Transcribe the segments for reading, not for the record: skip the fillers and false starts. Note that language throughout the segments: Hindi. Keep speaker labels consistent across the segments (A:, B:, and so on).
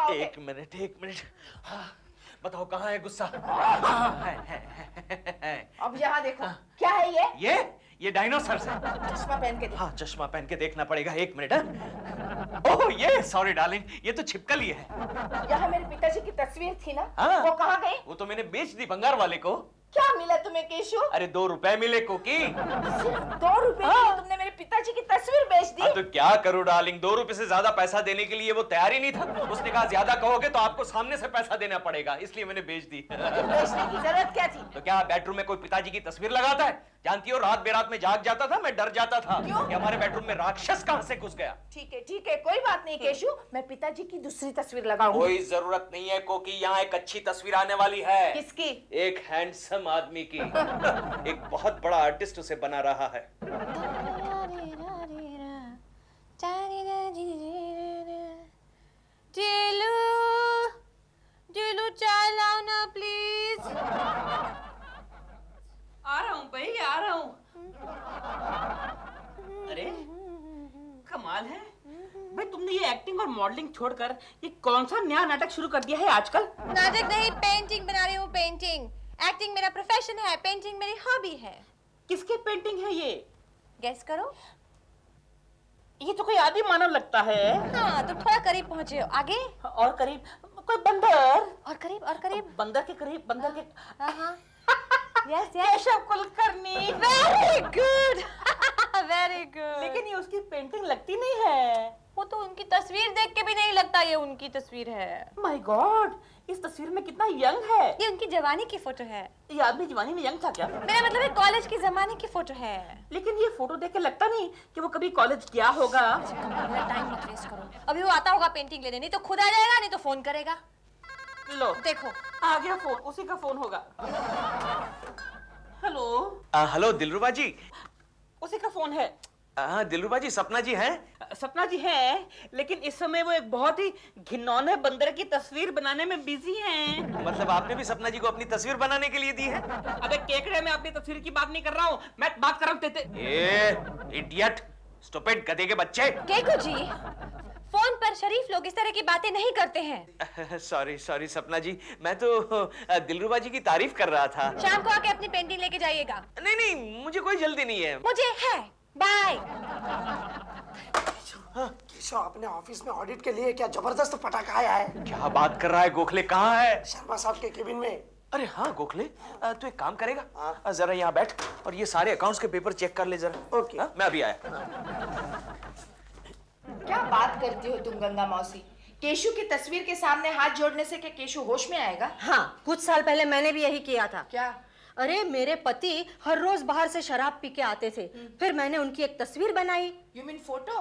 A: पाओगे?
B: एक मिनट। हाँ, बताओ कहाँ है गुस्सा? है।
A: अब यहाँ देखो, क्या है ये?
B: ये डायनासोर है।
A: चश्मा पहन के देखो।
B: हाँ, चश्मा पहन के देखना पड़ेगा। एक मिनट। ओह, ये सॉरी डार्लिंग, ये तो छिपकली है।
A: यहाँ मेरे पिताजी की तस्वीर थी ना,
B: हाँ।
A: वो कहाँ गई?
B: वो तो मैंने बेच दी भंगार वाले को।
A: क्या मिला तुम्हें केशु?
B: अरे 2 रुपए मिले कोकी।
A: सिर्फ 2 रुपए के लिए तुमने मेरे पिताजी की तस्वीर बेच दी?
B: तो क्या करूं डार्लिंग, 2 रुपए से ज्यादा पैसा देने के लिए वो तैयार ही नहीं था। उसने कहा ज्यादा कहोगे तो आपको सामने से पैसा देना पड़ेगा, इसलिए मैंने बेच दी।
A: बेचने की जरूरत क्या थी?
B: तो क्या बेडरूम में कोई पिताजी की तस्वीर लगाता है? जानती हो, रात बेरात में जाग जाता था, मैं डर जाता था कि हमारे बेडरूम में राक्षस कहां से घुस गया।
A: ठीक है, कोई बात नहीं केशु, मैं पिताजी की दूसरी तस्वीर लगाऊंगी।
B: कोई जरूरत नहीं है कोकी, यहाँ एक अच्छी तस्वीर आने वाली है।
A: किसकी?
B: एक हैंडसम आदमी की। एक बहुत बड़ा आर्टिस्ट उसे बना रहा है।
C: जिलू चाय लाओ ना प्लीज।
D: आ रहा हूँ भाई, आ रहा हूँ। अरे कमाल है भाई, तुमने ये एक्टिंग और मॉडलिंग छोड़कर ये कौन सा नया नाटक शुरू कर दिया है आजकल?
C: नाटक नहीं, पेंटिंग बना रही हूँ। पेंटिंग। एक्टिंग मेरा प्रोफेशन है, पेंटिंग मेरी हॉबी है।
D: किसकी पेंटिंग है ये?
C: गेस करो।
D: ये तो कोई आदि मानव लगता है।
C: हाँ, तुम थोड़ा करीब पहुंचे हो। आगे
D: और करीब कोई बंदर।
C: और करीब।
D: बंदर के करीब, बंदर के।
C: हाँ। Yes
D: Keshav Kulkarni.
C: Very good. Very good.
D: लेकिन ये उसकी पेंटिंग लगती नहीं है।
C: वो तो उनकी तस्वीर देख के भी नहीं लगता ये उनकी तस्वीर है।
D: माय गॉड, इस तस्वीर में कितना यंग है।
C: ये उनकी जवानी की फोटो है।
D: ये आदमी जवानी में यंग था क्या?
C: मेरा मतलब है कॉलेज की जमाने की फोटो है।
D: लेकिन ये फोटो देख के लगता नहीं कि वो कभी कॉलेज गया होगा।
C: मेरा टाइम मत वेस्ट करो। अभी वो आता होगा पेंटिंग लेने, नहीं तो खुद आ जाएगा, नहीं तो फोन करेगा।
D: लो
C: देखो
D: आ गया फोन, उसी का फोन होगा। हेलो।
B: हेलो दिलरुबा जी।
D: उसी का फोन है।
B: हाँ दिलरुबा जी, सपना जी हैं?
D: सपना जी हैं, लेकिन इस समय वो एक बहुत ही घिनौने बंदर की तस्वीर बनाने में बिजी हैं।
B: मतलब आपने भी सपना जी को अपनी तस्वीर बनाने के लिए दी है?
D: अबे केकड़े, मैं अपनी तस्वीर की बात नहीं कर रहा हूँ, मैं बात कर रहा हूँ
B: इडियट, स्टूपिड, गधे के बच्चे।
C: केकू जी, फोन पर शरीफ लोग इस तरह की बातें नहीं करते हैं।
B: सॉरी सपना जी, मैं तो दिलरुबा जी की तारीफ कर रहा था।
C: शाम को आके अपनी पेंटिंग लेके जाइएगा।
B: नहीं, मुझे कोई जल्दी नहीं है।
C: मुझे है। बाय।
E: केशव, अपने ऑफिस में ऑडिट के लिए क्या जबरदस्त पटाखा आया है।
B: क्या बात कर रहा है गोखले? कहाँ है?
E: शर्मा साहब के केबिन में।
B: अरे हाँ गोखले, तू एक काम करेगा, जरा यहाँ बैठ और ये सारे अकाउंट्स के पेपर चेक कर ले जरा।
E: ओके।
B: मैं अभी आया।
A: क्या बात करती हो तुम गंगा मौसी? केशु की तस्वीर के सामने हाथ जोड़ने से क्या केशु होश में आएगा?
F: हाँ, कुछ साल पहले मैंने भी यही किया था।
A: क्या?
F: अरे मेरे पति हर रोज बाहर से शराब पी के आते थे, फिर मैंने उनकी एक तस्वीर बनाई।
A: You mean photo?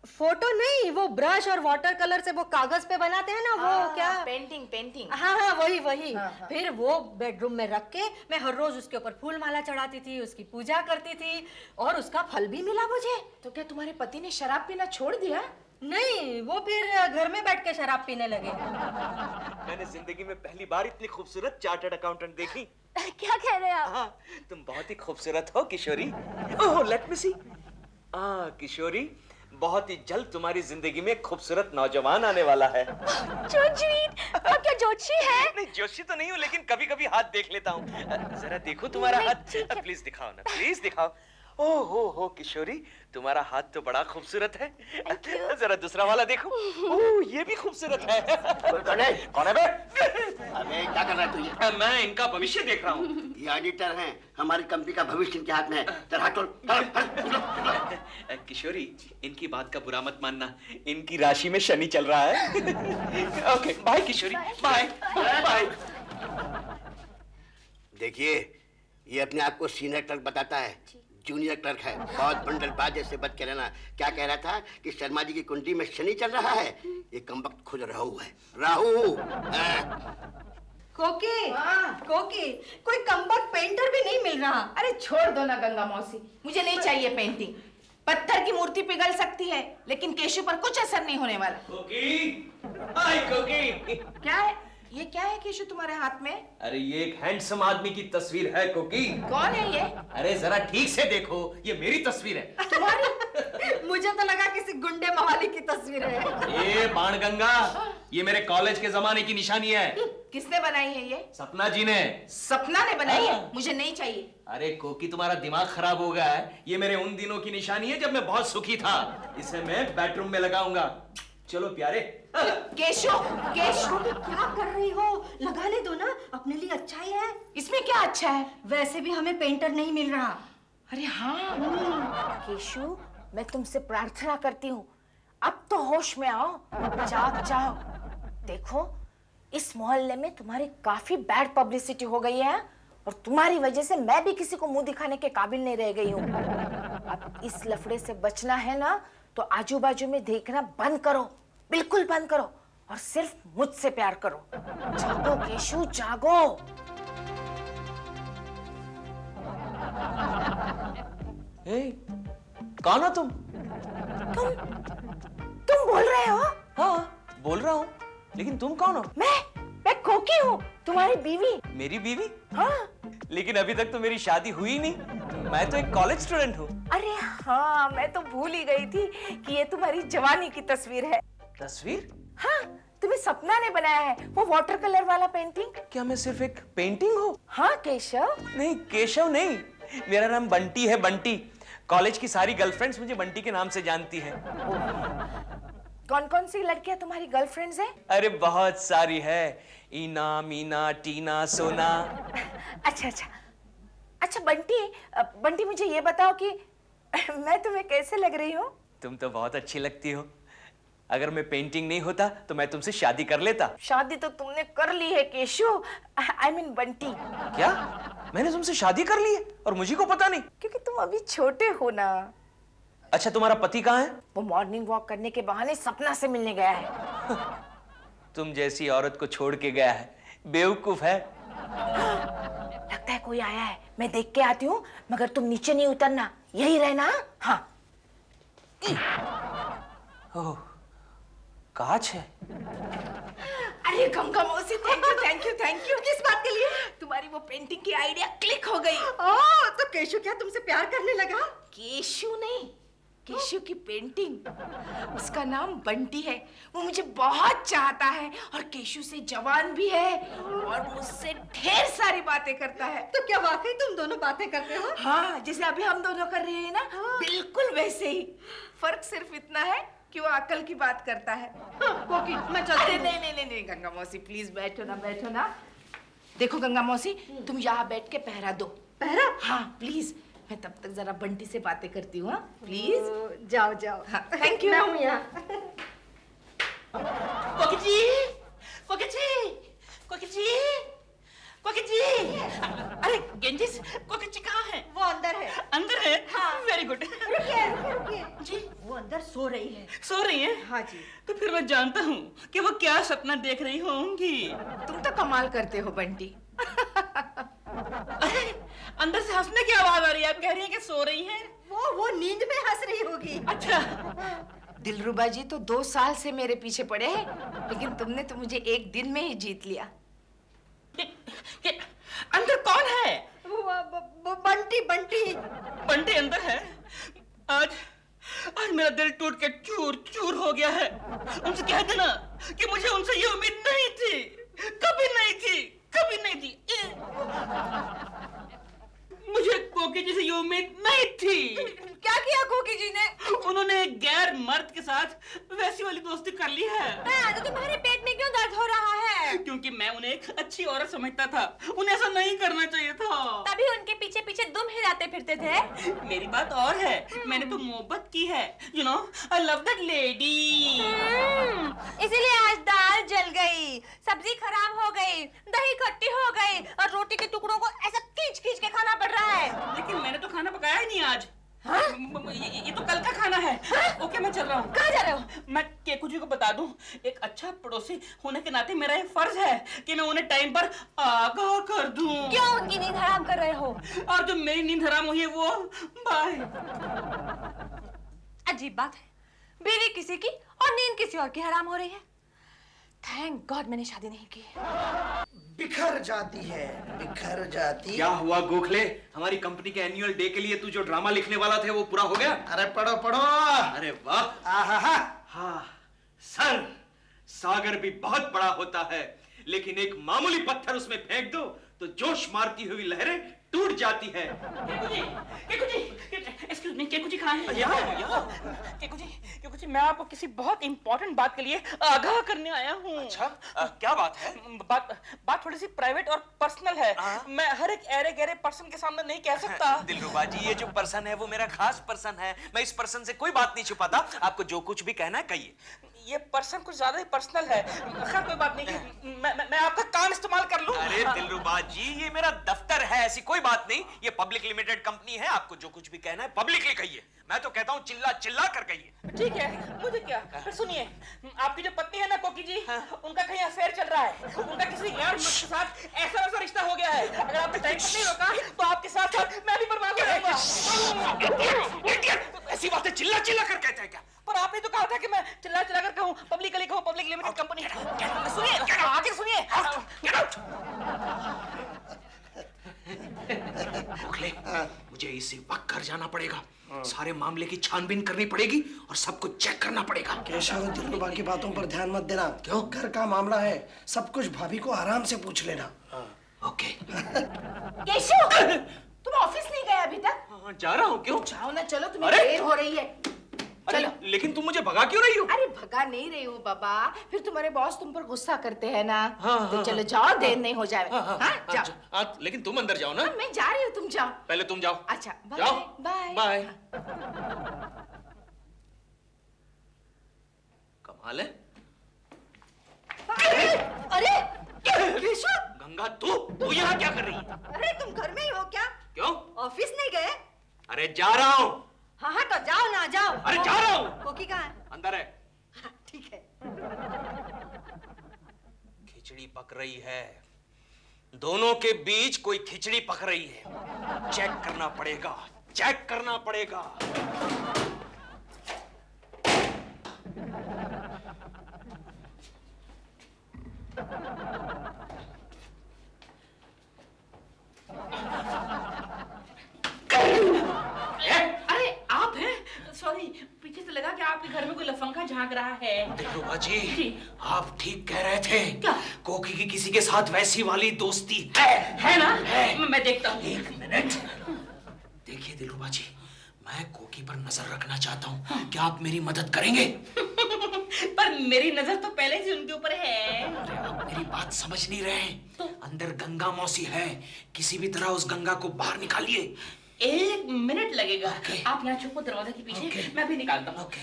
F: फोटो नहीं, वो ब्रश और वाटर कलर से वो कागज पे बनाते हैं ना, वो क्या?
A: पेंटिंग।
F: हाँ, वही।
A: हाँ।
F: फिर वो बेडरूम में रख के मैं हर रोज उसके ऊपर फूल माला चढ़ाती थी, उसकी पूजा करती थी और उसका फल भी मिला मुझे।
A: तो क्या तुम्हारे पति ने शराब पीना छोड़ दिया?
F: नहीं, वो फिर घर में बैठ के शराब पीने लगे।
B: मैंने जिंदगी में पहली बार इतनी खूबसूरत चार्टर्ड अकाउंटेंट देखी।
C: क्या कह रहे हैं आप?
B: हाँ, तुम बहुत ही खूबसूरत हो किशोरी। ओह, लेट मी सी। किशोरी, बहुत ही जल्द तुम्हारी जिंदगी में खूबसूरत नौजवान आने वाला है।
C: आप क्या जोशी है?
B: नहीं, जोशी तो नहीं हूँ, लेकिन कभी कभी हाथ देख लेता हूँ। जरा देखो तुम्हारा हाथ। प्लीज दिखाओ ना, प्लीज दिखाओ। ओह हो किशोरी, तुम्हारा हाथ तो बड़ा खूबसूरत है। जरा दूसरा वाला देखो। ओह, ये भी खूबसूरत है। कौन है बे?
G: अबे क्या कर रहा है तू ये?
B: मैं इनका भविष्य देख रहा हूँ।
G: ये ऑडिटर हैं, हमारी कंपनी का भविष्य इनके हाथ में है। तेरा हाथ तोड़।
B: किशोरी, इनकी बात का बुरा मत मानना, इनकी राशि में शनि चल रहा है। ओके, बाय किशोरी, बाय बाय।
G: देखिए, ये अपने आप को सीनियर क्लर्क बताता है, जूनियर क्लर्क है। बहुत बंडलबाज से बच के रहना। क्या कह रहा था कि शर्मा जी की कुंडली में शनि चल रहा है? ये कमबख्त खुद राहु है, राहु।
F: कोकी, कोई कमबख्त पेंटर भी नहीं मिल रहा।
A: अरे छोड़ दो ना गंगा मौसी, मुझे नहीं चाहिए पेंटिंग। पत्थर की मूर्ति पिघल सकती है, लेकिन केशु पर कुछ असर नहीं होने वाला।
B: कोकी, हाय कोकी।
A: क्या है ये? क्या है केशु तुम्हारे हाथ में?
B: अरे ये एक हैंडसम आदमी की तस्वीर है कोकी।
A: कौन है ये?
B: अरे जरा ठीक से देखो, ये मेरी तस्वीर है।
A: तुम्हारी?
F: मुझे तो लगा किसी गुंडे मवाली की तस्वीर है।
B: ये बाणगंगा, ये मेरे कॉलेज के जमाने की निशानी है।
A: किसने बनाई है ये?
B: सपना जी ने।
A: सपना ने बनाई है? मुझे नहीं चाहिए।
B: अरे कोकी, तुम्हारा दिमाग खराब हो गया है। ये मेरे उन दिनों की निशानी है जब मैं बहुत सुखी था। इसे मैं बेडरूम में लगाऊंगा। चलो प्यारे।
A: केशव, केशव
F: क्या कर रही हो? लगाने दो ना, अपने लिए अच्छा ही है।
A: इसमें क्या अच्छा है?
F: वैसे भी हमें पेंटर नहीं मिल रहा।
A: अरे हाँ केशव, मैं तुमसे प्रार्थना करती हूँ, अब तो होश में आओ, जाग जाओ। देखो, इस मोहल्ले में तुम्हारी काफी बैड पब्लिसिटी हो गई है और तुम्हारी वजह से मैं भी किसी को मुंह दिखाने के काबिल नहीं रह गई हूँ। अब इस लफड़े से बचना है ना, तो आजू बाजू में देखना बंद करो, बिल्कुल बंद करो, और सिर्फ मुझसे प्यार करो। जागो केशव, जागो।
B: कौन हो तुम?
A: तुम बोल रहे हो?
B: हाँ, बोल रहा हूँ, लेकिन तुम कौन हो?
A: मैं कोकी हूँ, तुम्हारी बीवी।
B: मेरी बीवी?
A: हाँ।
B: लेकिन अभी तक तो मेरी शादी हुई नहीं। मैं तो एक कॉलेज स्टूडेंट हूँ।
A: अरे हाँ, मैं तो भूल ही गई थी कि ये तुम्हारी जवानी की तस्वीर है।
B: तस्वीर?
A: हाँ, तुम्हें सपना ने बनाया है, वो वाटर कलर वाला पेंटिंग।
B: क्या मैं सिर्फ एक पेंटिंग हूँ?
A: हाँ केशव।
B: नहीं, केशव नहीं, मेरा नाम बंटी है, बंटी। कॉलेज की सारी गर्लफ्रेंड्स मुझे बंटी के नाम से जानती हैं।
A: कौन कौन सी लड़कियां तुम्हारी गर्लफ्रेंड्स हैं?
B: अरे बहुत सारी है। ईना, मीना, टीना, सोना।
A: अच्छा अच्छा अच्छा बंटी, मुझे ये बताओ कि मैं तुम्हें कैसे लग रही हूँ?
B: तुम तो बहुत अच्छी लगती हो। अगर मैं पेंटिंग नहीं होता तो मैं तुमसे शादी कर लेता।
A: शादी तो तुमने कर ली है केशव, आई मीन बंटी।
B: क्या? मैंने तुमसे शादी कर ली है और मुझे को पता नहीं?
A: क्योंकि तुम अभी छोटे हो ना।
B: अच्छा, तुम्हारा पति कहाँ है?
A: वो मॉर्निंग वॉक करने के बहाने सपना से मिलने गया है।
B: तुम जैसी औरत को छोड़ के गया है, बेवकूफ है।
A: लगता है कोई आया है, मैं देख के आती हूँ, मगर तुम नीचे नहीं उतरना, यही रहना। हाँ।
B: ओह, कांच है।
A: अरे गंगा मौसी, thank you thank you thank you. किस बात के लिए? तुम्हारी वो पेंटिंग की आइडिया क्लिक हो गई।
F: ओह, तो केशव क्या तुमसे प्यार करने लगा?
A: केशव नहीं, केशव की पेंटिंग। उसका नाम बंटी है, वो मुझे बहुत चाहता है और केशव से जवान भी है और मुझसे ढेर सारी बातें करता है।
F: तो क्या वाकई तुम दोनों बातें करते हो?
A: हाँ, जैसे अभी हम दोनों कर रहे हैं ना, बिल्कुल वैसे ही। फर्क सिर्फ इतना है कि वो अकल की बात करता है।
F: कोकी, मैं चलती हूँ।
A: नहीं गंगा मौसी, प्लीज बैठो ना। देखो गंगा मौसी, तुम यहाँ बैठ के पहरा दो।
F: पहरा?
A: हाँ प्लीज, मैं तब तक जरा बंटी से बातें करती हूँ। प्लीज
F: जाओ जाओ।
A: हाँ, थैंक यू।
F: मैं हूँ यहाँ।
D: कोकी जी, कोकी जी, कोकी जी, कोकी जी। अरे गेंजिस, कोकी जी कहाँ है?
F: वो अंदर है।
D: अंदर है?
F: हाँ।
D: Very good.
F: रुकिए।
D: जी,
F: वो अंदर सो रही है।
D: सो रही है?
F: हाँ जी।
D: तो फिर मैं जानता हूँ कि वो क्या सपना देख रही होंगी।
A: तुम तो कमाल करते हो बंटी।
D: अरे, अंदर से हंसने की आवाज आ रही है। आप कह रही हैं कि सो रही हैं?
F: वो नींद में हंस रही होगी।
D: अच्छा।
A: दिलरुबा जी तो 2 साल से मेरे पीछे पड़े हैं, लेकिन तुमने तो मुझे एक दिन में ही जीत लिया।
D: अंदर कौन है?
F: बंटी।
D: बंटी अंदर है? आज मेरा दिल टूट के चूर चूर हो गया है। उनसे कह देना कि मुझे उनसे ये उम्मीद नहीं थी, कभी नहीं थी। मुझे कोकी जी से ये उम्मीद नहीं थी।
C: क्या किया कोकी जी ने?
D: उन्होंने एक गैर मर्द के साथ वैसी वाली दोस्ती कर ली है।
C: तो तुम्हारे पेट में क्यों दर्द हो रहा है?
D: क्योंकि मैं उन्हें एक अच्छी औरत समझता था। उन्हें ऐसा नहीं करना चाहिए था।
C: तभी उनके पीछे पीछे दुम हिलाते फिरते थे।
D: मेरी बात और है, मैंने तो मोहब्बत की है। You know, I love that lady.
C: इसीलिए आज दाल जल गई, सब्जी खराब हो गई, दही खट्टी हो गई और रोटी के टुकड़ों को ऐसा खींच खींच के खाना पड़ रहा है।
D: लेकिन मैंने तो खाना पकाया ही नहीं आज। ये तो कल का खाना है। ओके, मैं चल रहा हूँ।
C: कहाँ जा रहे हो?
D: मैं केकू जी को बता दूं, एक अच्छा पड़ोसी होने के नाते मेरा ये फर्ज है कि मैं उन्हें टाइम पर आगाह कर दूं।
C: क्यों उनकी नींद हराम कर रहे हो?
D: और जो मेरी नींद हराम हुई है वो बाय।
C: अजीब बात है, बीवी किसी की और नींद किसी और की हराम हो रही है। थैंक गॉड मैंने शादी नहीं की।
E: बिखर जाती है, बिखर जाती।
B: क्या हुआ गोखले? हमारी कंपनी के एनुअल डे के लिए तू जो ड्रामा लिखने वाला थे वो पूरा हो गया?
E: अरे पढ़ो।
B: अरे वाह।
E: आहा।
B: हाँ, सर सागर भी बहुत बड़ा होता है, लेकिन एक मामूली पत्थर उसमें फेंक दो तो जोश मारती हुई लहरें टूट जाती है।
D: एक्सक्यूज मी, केकू जी कहाँ हैं? केकू जी, मैं आपको किसी बहुत इंपॉर्टेंट बात के लिए आगाह करने आया हूँ।
B: अच्छा, क्या बात है?
D: बात थोड़ी सी प्राइवेट और पर्सनल है। मैं हर एक ऐरे गहरे पर्सन के सामने नहीं कह सकता।
B: दिलरुबा जी, ये जो पर्सन है वो मेरा खास पर्सन है। मैं इस पर्सन से कोई बात नहीं छुपाता। आपको जो कुछ भी कहना है कहिए।
D: ये पर्सन कुछ ज्यादा ही पर्सनल है। खैर कोई बात नहीं, मैं आपका काम इस्तेमाल कर लूं।
B: अरे दिलरुबा जी, ये मेरा दफ्तर है, ऐसी कोई बात नहीं। ये पब्लिक लिमिटेड कंपनी है, आपको जो कुछ भी कहना है पब्लिकली कहिए। मैं तो कहता हूँ चिल्ला चिल्ला कर कहिए।
D: ठीक है, मुझे क्या। फिर सुनिए, आपकी जो पत्नी है ना कोकी जी, उनका कहीं अफेयर चल रहा है। उनका किसी गैर मर्द के साथ ऐसा वैसा रिश्ता हो गया है। अगर आपने टाइम पर नहीं रोका तो आपके साथ साथ मैं भी बर्बाद हो जाऊंगा।
B: ऐसी बातें चिल्ला चिल्ला कर कहते हैं क्या?
D: पर आपने तो कहा था कि मैं चिल्ला चिल्ला कर कहूं, पब्लिकली कहूं, पब्लिक लिमिटेड कंपनी। सुनिए, आगे सुनिए।
B: गोखले, मुझे इसी वक्त घर जाना पड़ेगा। सारे मामले की छानबीन करनी पड़ेगी और सब कुछ चेक करना पड़ेगा।
E: केशव, दिलरुबा की बातों पर ध्यान मत देना।
B: क्यों?
E: घर का मामला है, सब कुछ भाभी को आराम से पूछ लेना।
B: ओके।
A: केशव, तुम ऑफिस नहीं गए अभी तक?
B: जा रहा हूँ। क्यों?
A: जाओ ना, चलो, तुम्हें
B: अरे!
A: देर हो रही है। चलो।
B: लेकिन तुम मुझे भगा क्यों रही हो?
A: अरे भगा नहीं रही हूँ बाबा, फिर तुम्हारे बॉस तुम पर गुस्सा करते हैं ना। तो
B: हाँ,
A: चलो जाओ, देर नहीं हो जाए। हाँ, जाओ।
B: लेकिन तुम अंदर जाओ ना।
A: मैं जा रही हूँ, तुम जाओ।
B: पहले तुम जाओ।
A: अच्छा, बाय।
B: जाओ।
A: बाय।
B: बाय। कमाल है।
F: अरे केशव,
B: गंगा, तू यहाँ क्या कर रही है?
F: अरे तुम घर में ही हो क्या?
B: क्यों?
F: ऑफिस नहीं गए?
B: अरे जा रहा हूँ।
F: हाँ तो जाओ ना, जाओ।
B: अरे जा रहा हूँ।
F: कोकी कहाँ है?
B: अंदर है।
F: हाँ, ठीक है।
B: खिचड़ी पक रही है, दोनों के बीच कोई खिचड़ी पक रही है। चेक करना पड़ेगा, चेक करना पड़ेगा।
D: अरे आप हैं? सॉरी, पीछे से लगा कि आपके घर में कोई लफंगा झांक रहा है।
B: दिलरुबा जी, आप ठीक कह रहे थे।
D: क्या?
B: कोकी की किसी के साथ वैसी वाली दोस्ती है
D: ना?
B: है।
D: मैं देखता हूँ।
B: एक मिनट। देखिए दिलरुबा जी, मैं कोकी पर नजर रखना चाहता हूँ। क्या आप मेरी मदद करेंगे?
D: पर मेरी नजर तो पहले से उनके ऊपर है।
B: अरे आप मेरी बात समझ नहीं रहे। अंदर गंगा मौसी है, किसी भी तरह उस गंगा को बाहर निकालिए।
D: 1 मिनट लगेगा।
B: Okay.
D: आप यहाँ छुपो दरवाजे के पीछे।
B: Okay.
D: मैं भी निकालता हूँ।
B: ओके।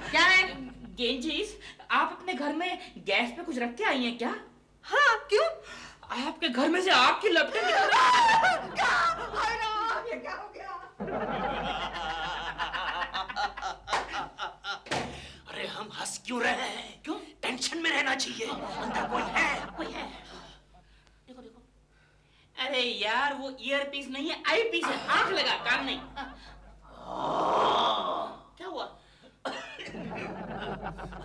D: क्या है गेंजीस, आप अपने घर में गैस पे कुछ रख के आई हैं क्या?
F: हाँ, क्यों?
D: आपके घर में से आग की लपटें निकल रही।
F: क्या? हाय राम, ये क्या हो गया?
B: अरे हम हंस क्यों रहे हैं? क्यों? टेंशन में रहना चाहिए। अंदर कोई है।
D: कोई है? देखो देखो। अरे यार, वो ईयर पीस नहीं है, आई पीस है। आंख लगा, कान नहीं। क्या हुआ?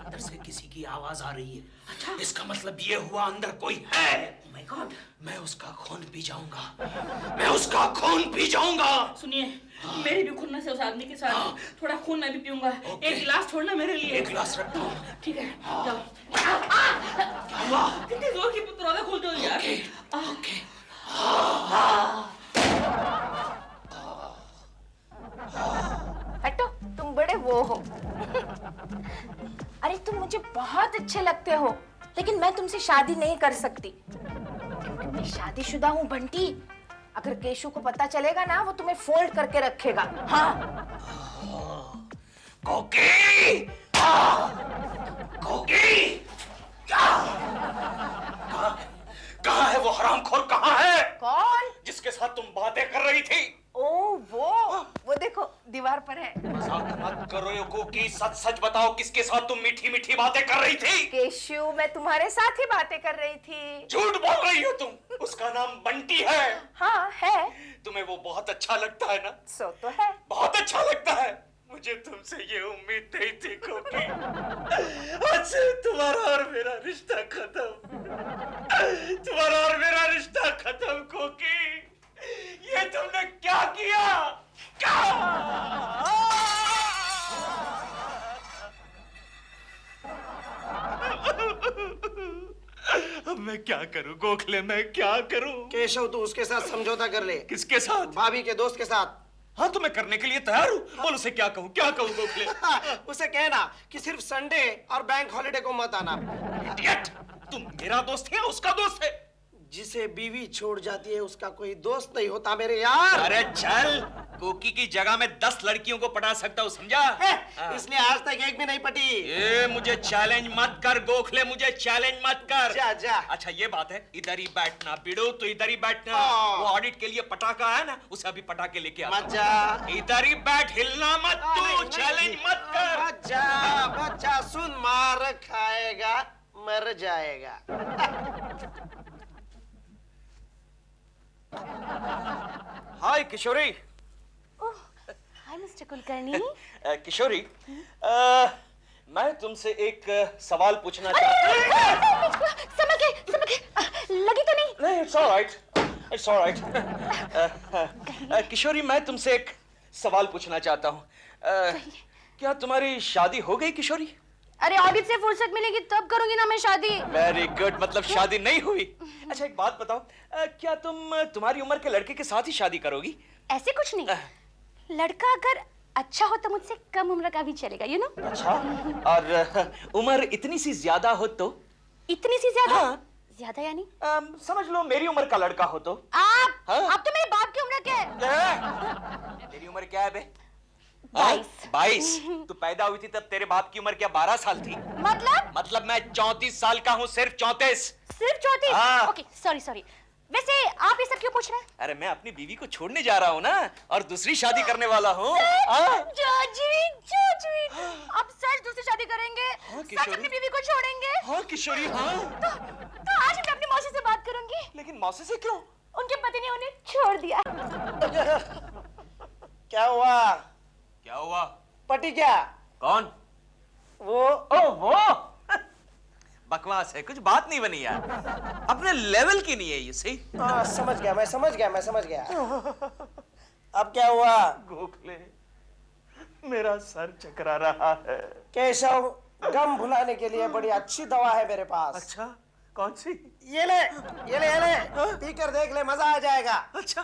B: अंदर से किसी की आवाज आ रही है। अच्छा? इसका मतलब ये हुआ अंदर कोई है।
D: Oh my God!
B: मैं उसका खून पी जाऊंगा। मैं उसका खून पी जाऊंगा।
D: सुनिए, मेरी भी खुन्नस है उस आदमी के साथ। थोड़ा खून मैं भी पीऊंगा। एक गिलास छोड़ना मेरे लिए।
B: एक गिलास रखता हूँ।
D: ठीक है, जाओ।
B: क्या हुआ?
D: कितनी जोर की दरवाजा खोलते हो यार।
B: ओके।
A: हटो, तुम बड़े वो हो। अरे तुम मुझे बहुत अच्छे लगते हो, लेकिन मैं तुमसे शादी नहीं कर सकती क्योंकि मैं शादीशुदा हूँ बंटी। अगर केशु को पता चलेगा ना, वो तुम्हें फोल्ड करके रखेगा। हाँ।
B: कोकी! कोकी! कहाँ है वो हरामखोर? कहाँ है?
A: कौन?
B: जिसके साथ तुम बातें कर रही थी।
A: ओ वो देखो दीवार पर है।
B: मजाक मत करो कोकी, सच सच बताओ, किसके साथ तुम मीठी मीठी बातें कर रही थी?
A: केशु, मैं तुम्हारे साथ ही बातें कर रही थी।
B: झूठ बोल रही हो तुम। उसका नाम बंटी है।
A: हाँ है।
B: तुम्हें वो बहुत अच्छा लगता है ना?
A: सो तो है।
B: बहुत अच्छा लगता है। मुझे तुमसे ये उम्मीद नहीं थी कोकी। आज से तुम्हारा और मेरा रिश्ता खत्म। तुम्हारा और मेरा रिश्ता खत्म कोकी। ये तुमने क्या किया? क्या? मैं क्या करूं गोखले, मैं क्या करूं?
E: केशव तू उसके साथ समझौता कर ले।
B: किसके साथ?
E: भाभी के दोस्त के साथ।
B: हाँ तो मैं करने के लिए तैयार हूँ। बोल उसे क्या कहूँ गोखले?
E: उसे कहना कि सिर्फ संडे और बैंक हॉलिडे को मत आना।
B: इडियट! तुम मेरा दोस्त है या उसका दोस्त है?
E: जिसे बीवी छोड़ जाती है उसका कोई दोस्त नहीं होता मेरे यार।
B: अरे चल, कोकी की जगह में 10 लड़कियों को पटा सकता हूँ, समझा?
E: इसलिए आज तक एक भी नहीं पटी।
B: ये मुझे चैलेंज मत कर गोखले, मुझे चैलेंज मत कर।
E: जा जा।
B: अच्छा ये बात है, इधर ही बैठना बिड़ो, तो इधर ही बैठना। वो ऑडिट के लिए पटाखा है ना, उसे अभी पटाखे लेके आ।
E: मत जा।
B: इधर ही बैठ, हिलना मत तू, चैलेंज मत कर।
E: मत जा, सुन मार खाएगा मर जाएगा।
B: हाय किशोरी।
A: हाय मिस्टर कुलकर्णी।
B: किशोरी, मैं तुमसे एक सवाल पूछना चाहता हूँ।
A: समझ गए, लगी तो नहीं?
B: नहीं, इट्स ऑलराइट। किशोरी, मैं तुमसे एक सवाल पूछना चाहता हूँ। क्या तुम्हारी शादी हो गई किशोरी?
A: अरे ऑडिट से फुर्सत मिलेगी तब करूंगी ना मैं शादी।
B: वेरी गुड, मतलब शादी नहीं हुई। अच्छा एक बात बताओ, क्या तुम तुम्हारी उम्र के लड़के के साथ ही शादी करोगी?
A: ऐसे कुछ नहीं, लड़का अगर अच्छा हो तो मुझसे कम उम्र का भी चलेगा, यू नो।
B: अच्छा, और उम्र इतनी सी ज्यादा हो तो?
A: इतनी सी ज्यादा?
B: हाँ।
A: ज्यादा यानी?
B: समझ लो मेरी उम्र का लड़का हो तो?
A: आप
B: हाँ?
A: आप तो मेरे बाप की उम्र के हैं।
B: तेरी उम्र क्या है बे?
A: 22।
B: 22? तू पैदा हुई थी तब तेरे बाप की उम्र क्या 12 साल थी? मतलब मैं 34 साल का हूँ, सिर्फ 34।
A: सिर्फ 34?
B: हाँ।
A: Okay, sorry. वैसे आप ये सब क्यों पूछ रहे हैं?
B: अरे मैं अपनी बीवी को छोड़ने जा रहा हूँ ना, और दूसरी शादी करने वाला हूँ।
A: आप सच दूसरी शादी करेंगे? सच अपनी बीवी को छोड़ेंगे?
B: हाँ किशोरी, हाँ।
A: तो आज मैं अपनी मौसी से बात करूंगी।
B: लेकिन मौसी से क्यों?
A: उनके पति ने उन्हें छोड़ दिया।
E: क्या हुआ?
B: क्या हुआ?
E: पटी क्या?
B: कौन? वो बकवास है, कुछ बात नहीं बनी यार, अपने लेवल की नहीं है ये। सही?
E: समझ गया, मैं समझ गया। अब क्या हुआ?
B: गोखले, मेरा सर चकरा रहा है।
E: केशव, गम भुलाने के लिए बड़ी अच्छी दवा है मेरे पास।
B: अच्छा, कौन सी?
E: ये ले। पी कर देख ले, मजा आ जाएगा।
B: अच्छा।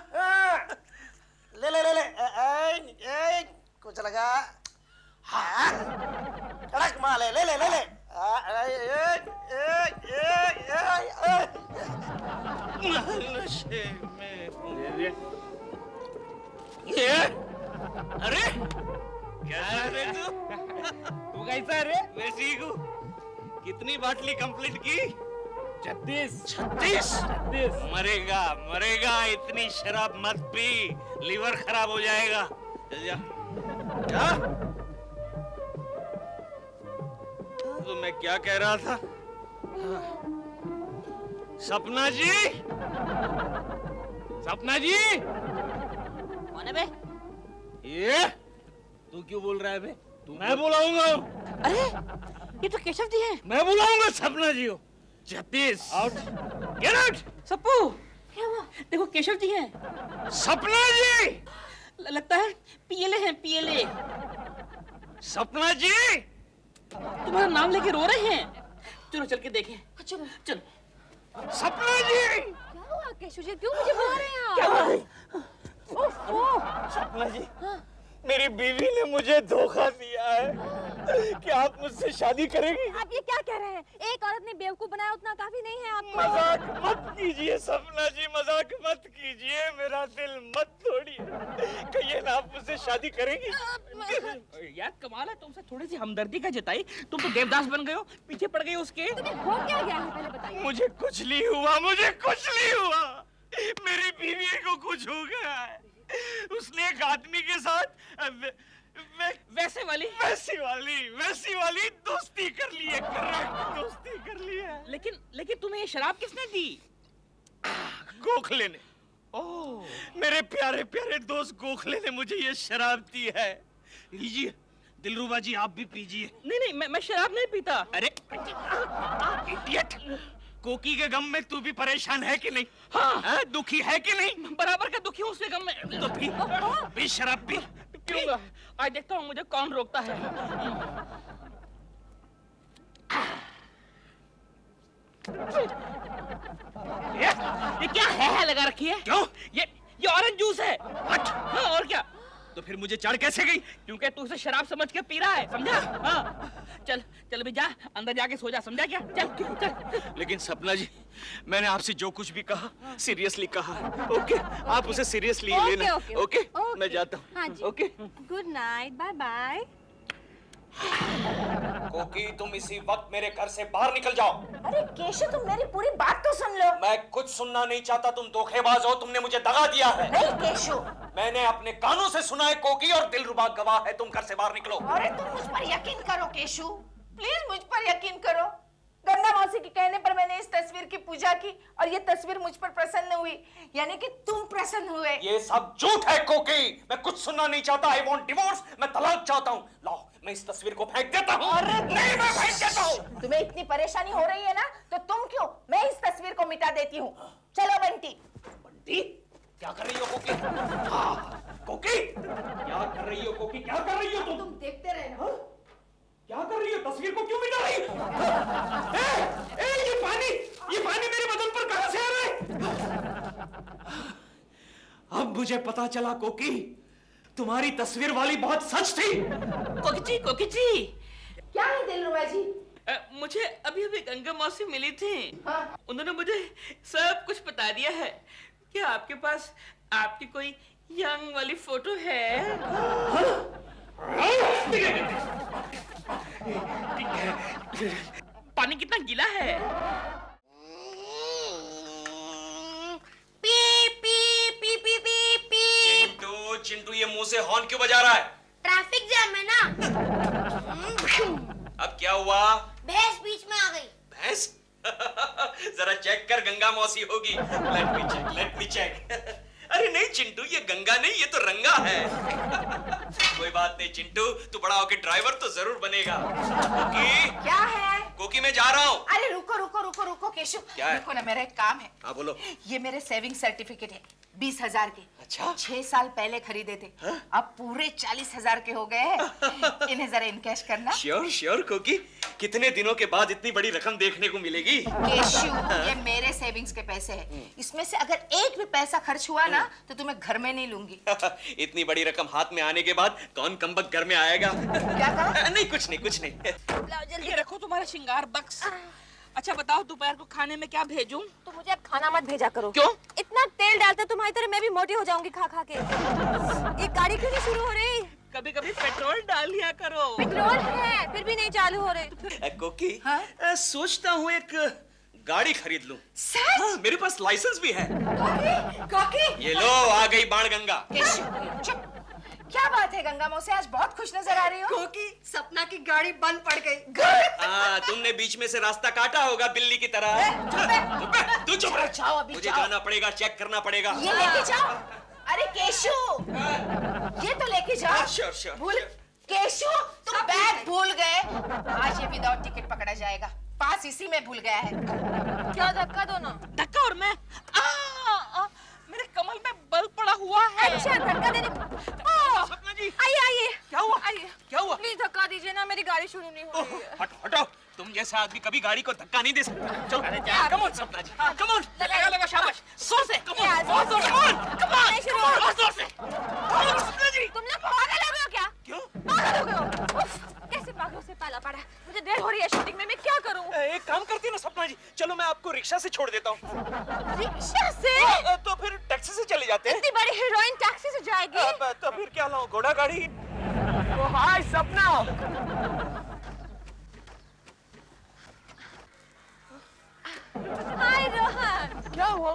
E: ले। कुछ लगा? हाँ। कड़क माल है, ले।
B: नशे में अरे क्या रे तू कैसा रे? मैं ठीक हूँ। कितनी बाटली कंप्लीट की? 36। मरेगा, इतनी शराब मत पी, लीवर खराब हो जाएगा। क्या? तो मैं क्या कह रहा था? सपना जी।
D: कौन है बे?
B: ये तू क्यों बोल रहा है बे? मैं बुलाऊंगा।
D: अरे ये तो केशव जी हैं।
B: मैं बुलाऊंगा सपना जी को। 36 आउट। Get out.
D: सप्पू, क्या हुआ? देखो केशव जी हैं।
B: सपना जी।
D: लगता है पीएलए हैं, पीएलए।
B: सपना जी,
D: तुम्हारा नाम लेके रो रहे हैं। चलो चल के देखें। चलो।
B: सपना जी।
A: क्या हुआ केशव जी, क्यों मुझे बुला रहे हैं आप?
D: क्या हुआ?
B: सपना जी, मेरी बीवी ने मुझे धोखा दिया है। क्या आप मुझसे शादी करेंगी?
A: आप ये क्या कह रहे हैं? एक औरत ने बेवकूफ बनाया उतना काफी नहीं है आपको?
B: मजाक मत कीजिए सपना जी, मजाक मत कीजिए, मेरा दिल मत तोड़िए। कहिए ना, आप मुझसे शादी करेंगी?
D: यार कमाल है, तुमसे थोड़ी सी हमदर्दी का जताई, तुम तो देवदास बन गए हो, पीछे पड़ गए उसके।
A: तुम्हें हो क्या गया है, पहले बताइए।
B: मुझे कुछ नहीं हुआ। मेरी बीवी को कुछ हो गया है। उसने एक आदमी के साथ
D: वैसी वाली
B: दोस्ती कर ली है। करेक्ट, दोस्ती कर ली है।
D: लेकिन तुम्हें ये शराब किसने दी?
B: गोखले ने। ओह, मेरे प्यारे दोस्त गोखले ने मुझे ये शराब दी है। लीजिए दिलरुबा जी, आप भी पीजिए।
D: नहीं, मैं शराब नहीं पीता।
B: अरे इडियट, कोकी के गम में तू भी परेशान है कि नहीं?
D: हाँ।
B: दुखी है कि नहीं?
D: बराबर का दुखी हूँ उसके गम में।
B: तो पी शराब पी।
D: पीऊंगा। आज देखता हूँ मुझे कौन रोकता है। ये क्या है लगा रखी है?
B: क्यों?
D: ये ऑरेंज जूस है। हाँ, और क्या? तो फिर मुझे चढ़ कैसे गई? क्योंकि तू उसे शराब समझ के पी रहा है, समझा? हाँ। चल चल भी जा, अंदर जाके सो जा, समझा क्या? चल चल।
B: लेकिन सपना जी, मैंने आपसे जो कुछ भी कहा सीरियसली कहा। ओके, आप उसे सीरियसली लेना। ओके, मैं जाता हूँ।
C: हाँ जी।
B: Okay.
C: Good night, bye bye.
B: Koki, तुम इसी वक्त मेरे घर से बाहर निकल जाओ।
A: अरे केशव, तुम मेरी पूरी बात तो सुन लो।
B: मैं कुछ सुनना नहीं चाहता, तुम धोखेबाज हो, तुमने मुझे दगा दिया है।
A: नहीं केशव,
B: मैंने अपने कानों से सुना है कोकी, और दिलरुबा गवाह है, तुम घर से बाहर निकलो।
A: अरे तुम मुझ पर यकीन करो केशव, प्लीज मुझ पर यकीन करो। गंगा मौसी के कहने पर मैंने इस तस्वीर की पूजा की और ये तस्वीर मुझ पर प्रसन्न हुई, यानी कि तुम प्रसन्न हुए।
B: ये सब झूठ है कोकी, मैं कुछ सुनना नहीं चाहता। आई वांट डिवोर्स, मैं तलाक चाहता हूँ। लाओ, मैं इस तस्वीर को फेंक देता हूँ। नहीं, मैं फेंक देता हूँ।
A: तुम्हें इतनी परेशानी हो रही है ना, तो तुम क्यों, मैं इस तस्वीर को मिटा देती हूँ। चलो बंटी।
B: बंटी, क्या कर रही हो कोकी? हाँ, कोकी, क्या कर रही हो कोकी? क्या कर रही हो तुम?
A: देखते रहना।
B: क्या कर रही हो? तस्वीर को क्यों मिटा रही हो? ये पानी मेरे बदन पर कहां से आ रहा है? अब मुझे पता चला कोकी, तुम्हारी तस्वीर वाली बहुत सच थी।
D: कोकी जी।
A: क्या है दिलरुबा जी?
D: मुझे अभी अभी गंगा मौसी मिली थी।
A: हाँ।
D: उन्होंने मुझे सब कुछ बता दिया है। क्या आपके पास आपकी कोई यंग वाली फोटो है? पानी कितना गीला है?
C: P P P P P P.
B: Chintu, Chintu, ये मुंह से हॉर्न क्यों बजा रहा है?
C: ट्रैफिक जैम है ना।
B: अब क्या हुआ?
C: भैंस बीच में आ गई।
B: भैंस? जरा चेक कर, गंगा मौसी होगी। Let me check. अरे नहीं चिंटू, ये गंगा नहीं, ये तो रंगा है। कोई बात नहीं चिंटू, तू बड़ा होके ड्राइवर तो जरूर बनेगा। कोकी,
A: क्या है?
B: कोकी, मैं जा रहा हूँ।
A: अरे रुको रुको रुको रुको केशव,
B: क्या है?
A: देखो ना, मेरा एक काम है।
B: हाँ बोलो।
A: ये मेरे सेविंग सर्टिफिकेट है, 20,000 के।
B: अच्छा?
A: 6 साल पहले खरीदे थे। अब पूरे 40,000 के हो गए हैं। इन्हें जरा इनकैश करना।
B: श्योर श्योर कोकी, कितने दिनों के बाद इतनी बड़ी रकम देखने को मिलेगी?
A: केशव, ये मेरे सेविंग्स के पैसे हैं। इसमें से अगर एक भी पैसा खर्च हुआ ना, तो तुम्हें घर में नहीं लूंगी।
B: इतनी बड़ी रकम हाथ में आने के बाद कौन कमबख्त घर में आएगा?
A: क्या कहा?
B: नहीं कुछ नहीं कुछ नहीं।
D: लाओ जल्दी रखो तुम्हारा श्रृंगार बक्स। अच्छा बताओ, दोपहर को खाने में क्या भेजूं?
C: तो मुझे अब खाना मत भेजा करो।
D: क्यों?
C: इतना तेल डालते तुम्हारी तरह मैं भी मोटी हो जाऊंगी खा खा के। ये गाड़ी क्यों नहीं शुरू हो रही?
D: कभी कभी पेट्रोल डाल लिया करो।
C: पेट्रोल है फिर भी नहीं चालू हो रही।
B: कोकी,
A: हाँ?
B: सोचता हूँ एक गाड़ी खरीद लूं।
A: सच?
B: हाँ, मेरे पास लाइसेंस भी है।
A: कॉकी?
B: ये लो, आ गई बाणगंगा।
A: केशव, चुप। क्या बात है गंगा मौसी, आज बहुत खुश नजर आ रही हो।
F: क्योंकि सपना की गाड़ी बंद पड़ गई।
B: तुमने बीच में से रास्ता काटा होगा बिल्ली की तरह। तू चुप रह।
A: जाओ अभी,
B: मुझे
A: जाओ।
B: जाना पड़ेगा, चेक करना पड़ेगा।
A: ये लेके जाओ। अरे केशव, ये तो लेके जाओ।
B: Sure sure.
A: भूल केशव, तुम बैग भूल गए। आज ये विदाउट टिकट पकड़ा जाएगा, पास इसी में भूल गया है।
C: क्या धक्का दो ना।
D: धक्का? और मैं मेरे कमल में बल पड़ा हुआ है।
C: अच्छा धक्का देने।
D: सपना जी,
C: आइए आइए।
D: क्या हुआ?
C: आइए।
D: क्या हुआ?
C: प्लीज धक्का दीजिए ना, मेरी गाड़ी शुरू नहीं हो रही है।
B: हटो हटो, तुम जैसा आदमी कभी गाड़ी को धक्का नहीं दे सकता। चलो
D: अरे जा।
B: कम ऑन सपना जी, कम ऑन।
D: लगा लगा, शाबाश। जोर से।
C: ये आज
D: और जोर से।
C: Come on. नहीं शुरू हो रहा।
D: और जोर से। और सपना जी।
C: तुम लोग पागल हो गए हो क्या?
B: क्यों?
C: पागल हो गए हो? उफ, कैसे पागलों से पाला पड़ा। मुझे देर हो रही है शूटिंग में, मैं क्या करूं?
B: एक काम करती है ना सपना जी, चलो मैं आपको रिक्शा से छोड़ देता हूँ।
C: रिक्शा से?
B: तो फिर टैक्सी से चले जाते हैं।
C: इतनी बड़ी हीरोइन टैक्सी से जाएगी?
B: तो फिर क्या लाऊं, घोड़ा गाड़ी?
D: हाय सपना।
C: हाय रोहन।
H: क्या हुआ?